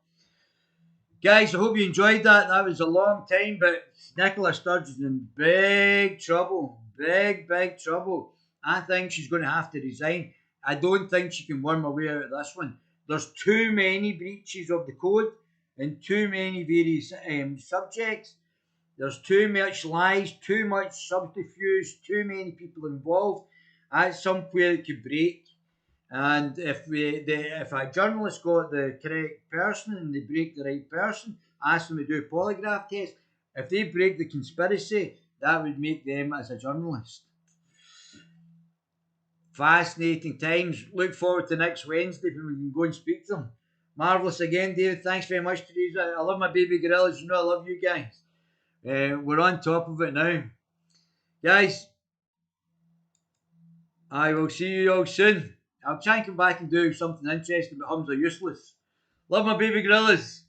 Guys, I hope you enjoyed that. That was a long time, but Nicola Sturgeon's in big trouble. Big trouble. I think she's going to have to resign. I don't think she can worm her way out of this one. There's too many breaches of the code and too many various subjects. There's too much lies, too much subterfuge, too many people involved. That's somewhere it could break. And if a journalist got the correct person and they break the right person, ask them to do a polygraph test, if they break the conspiracy, that would make them as a journalist. Fascinating times. Look forward to next Wednesday when we can go and speak to them. Marvellous again, David. Thanks very much, Teresa. I love my baby gorillas. You know I love you guys. We're on top of it now. Guys, I will see you all soon. I'll try and come back and do something interesting, but hums are useless. Love my baby gorillas.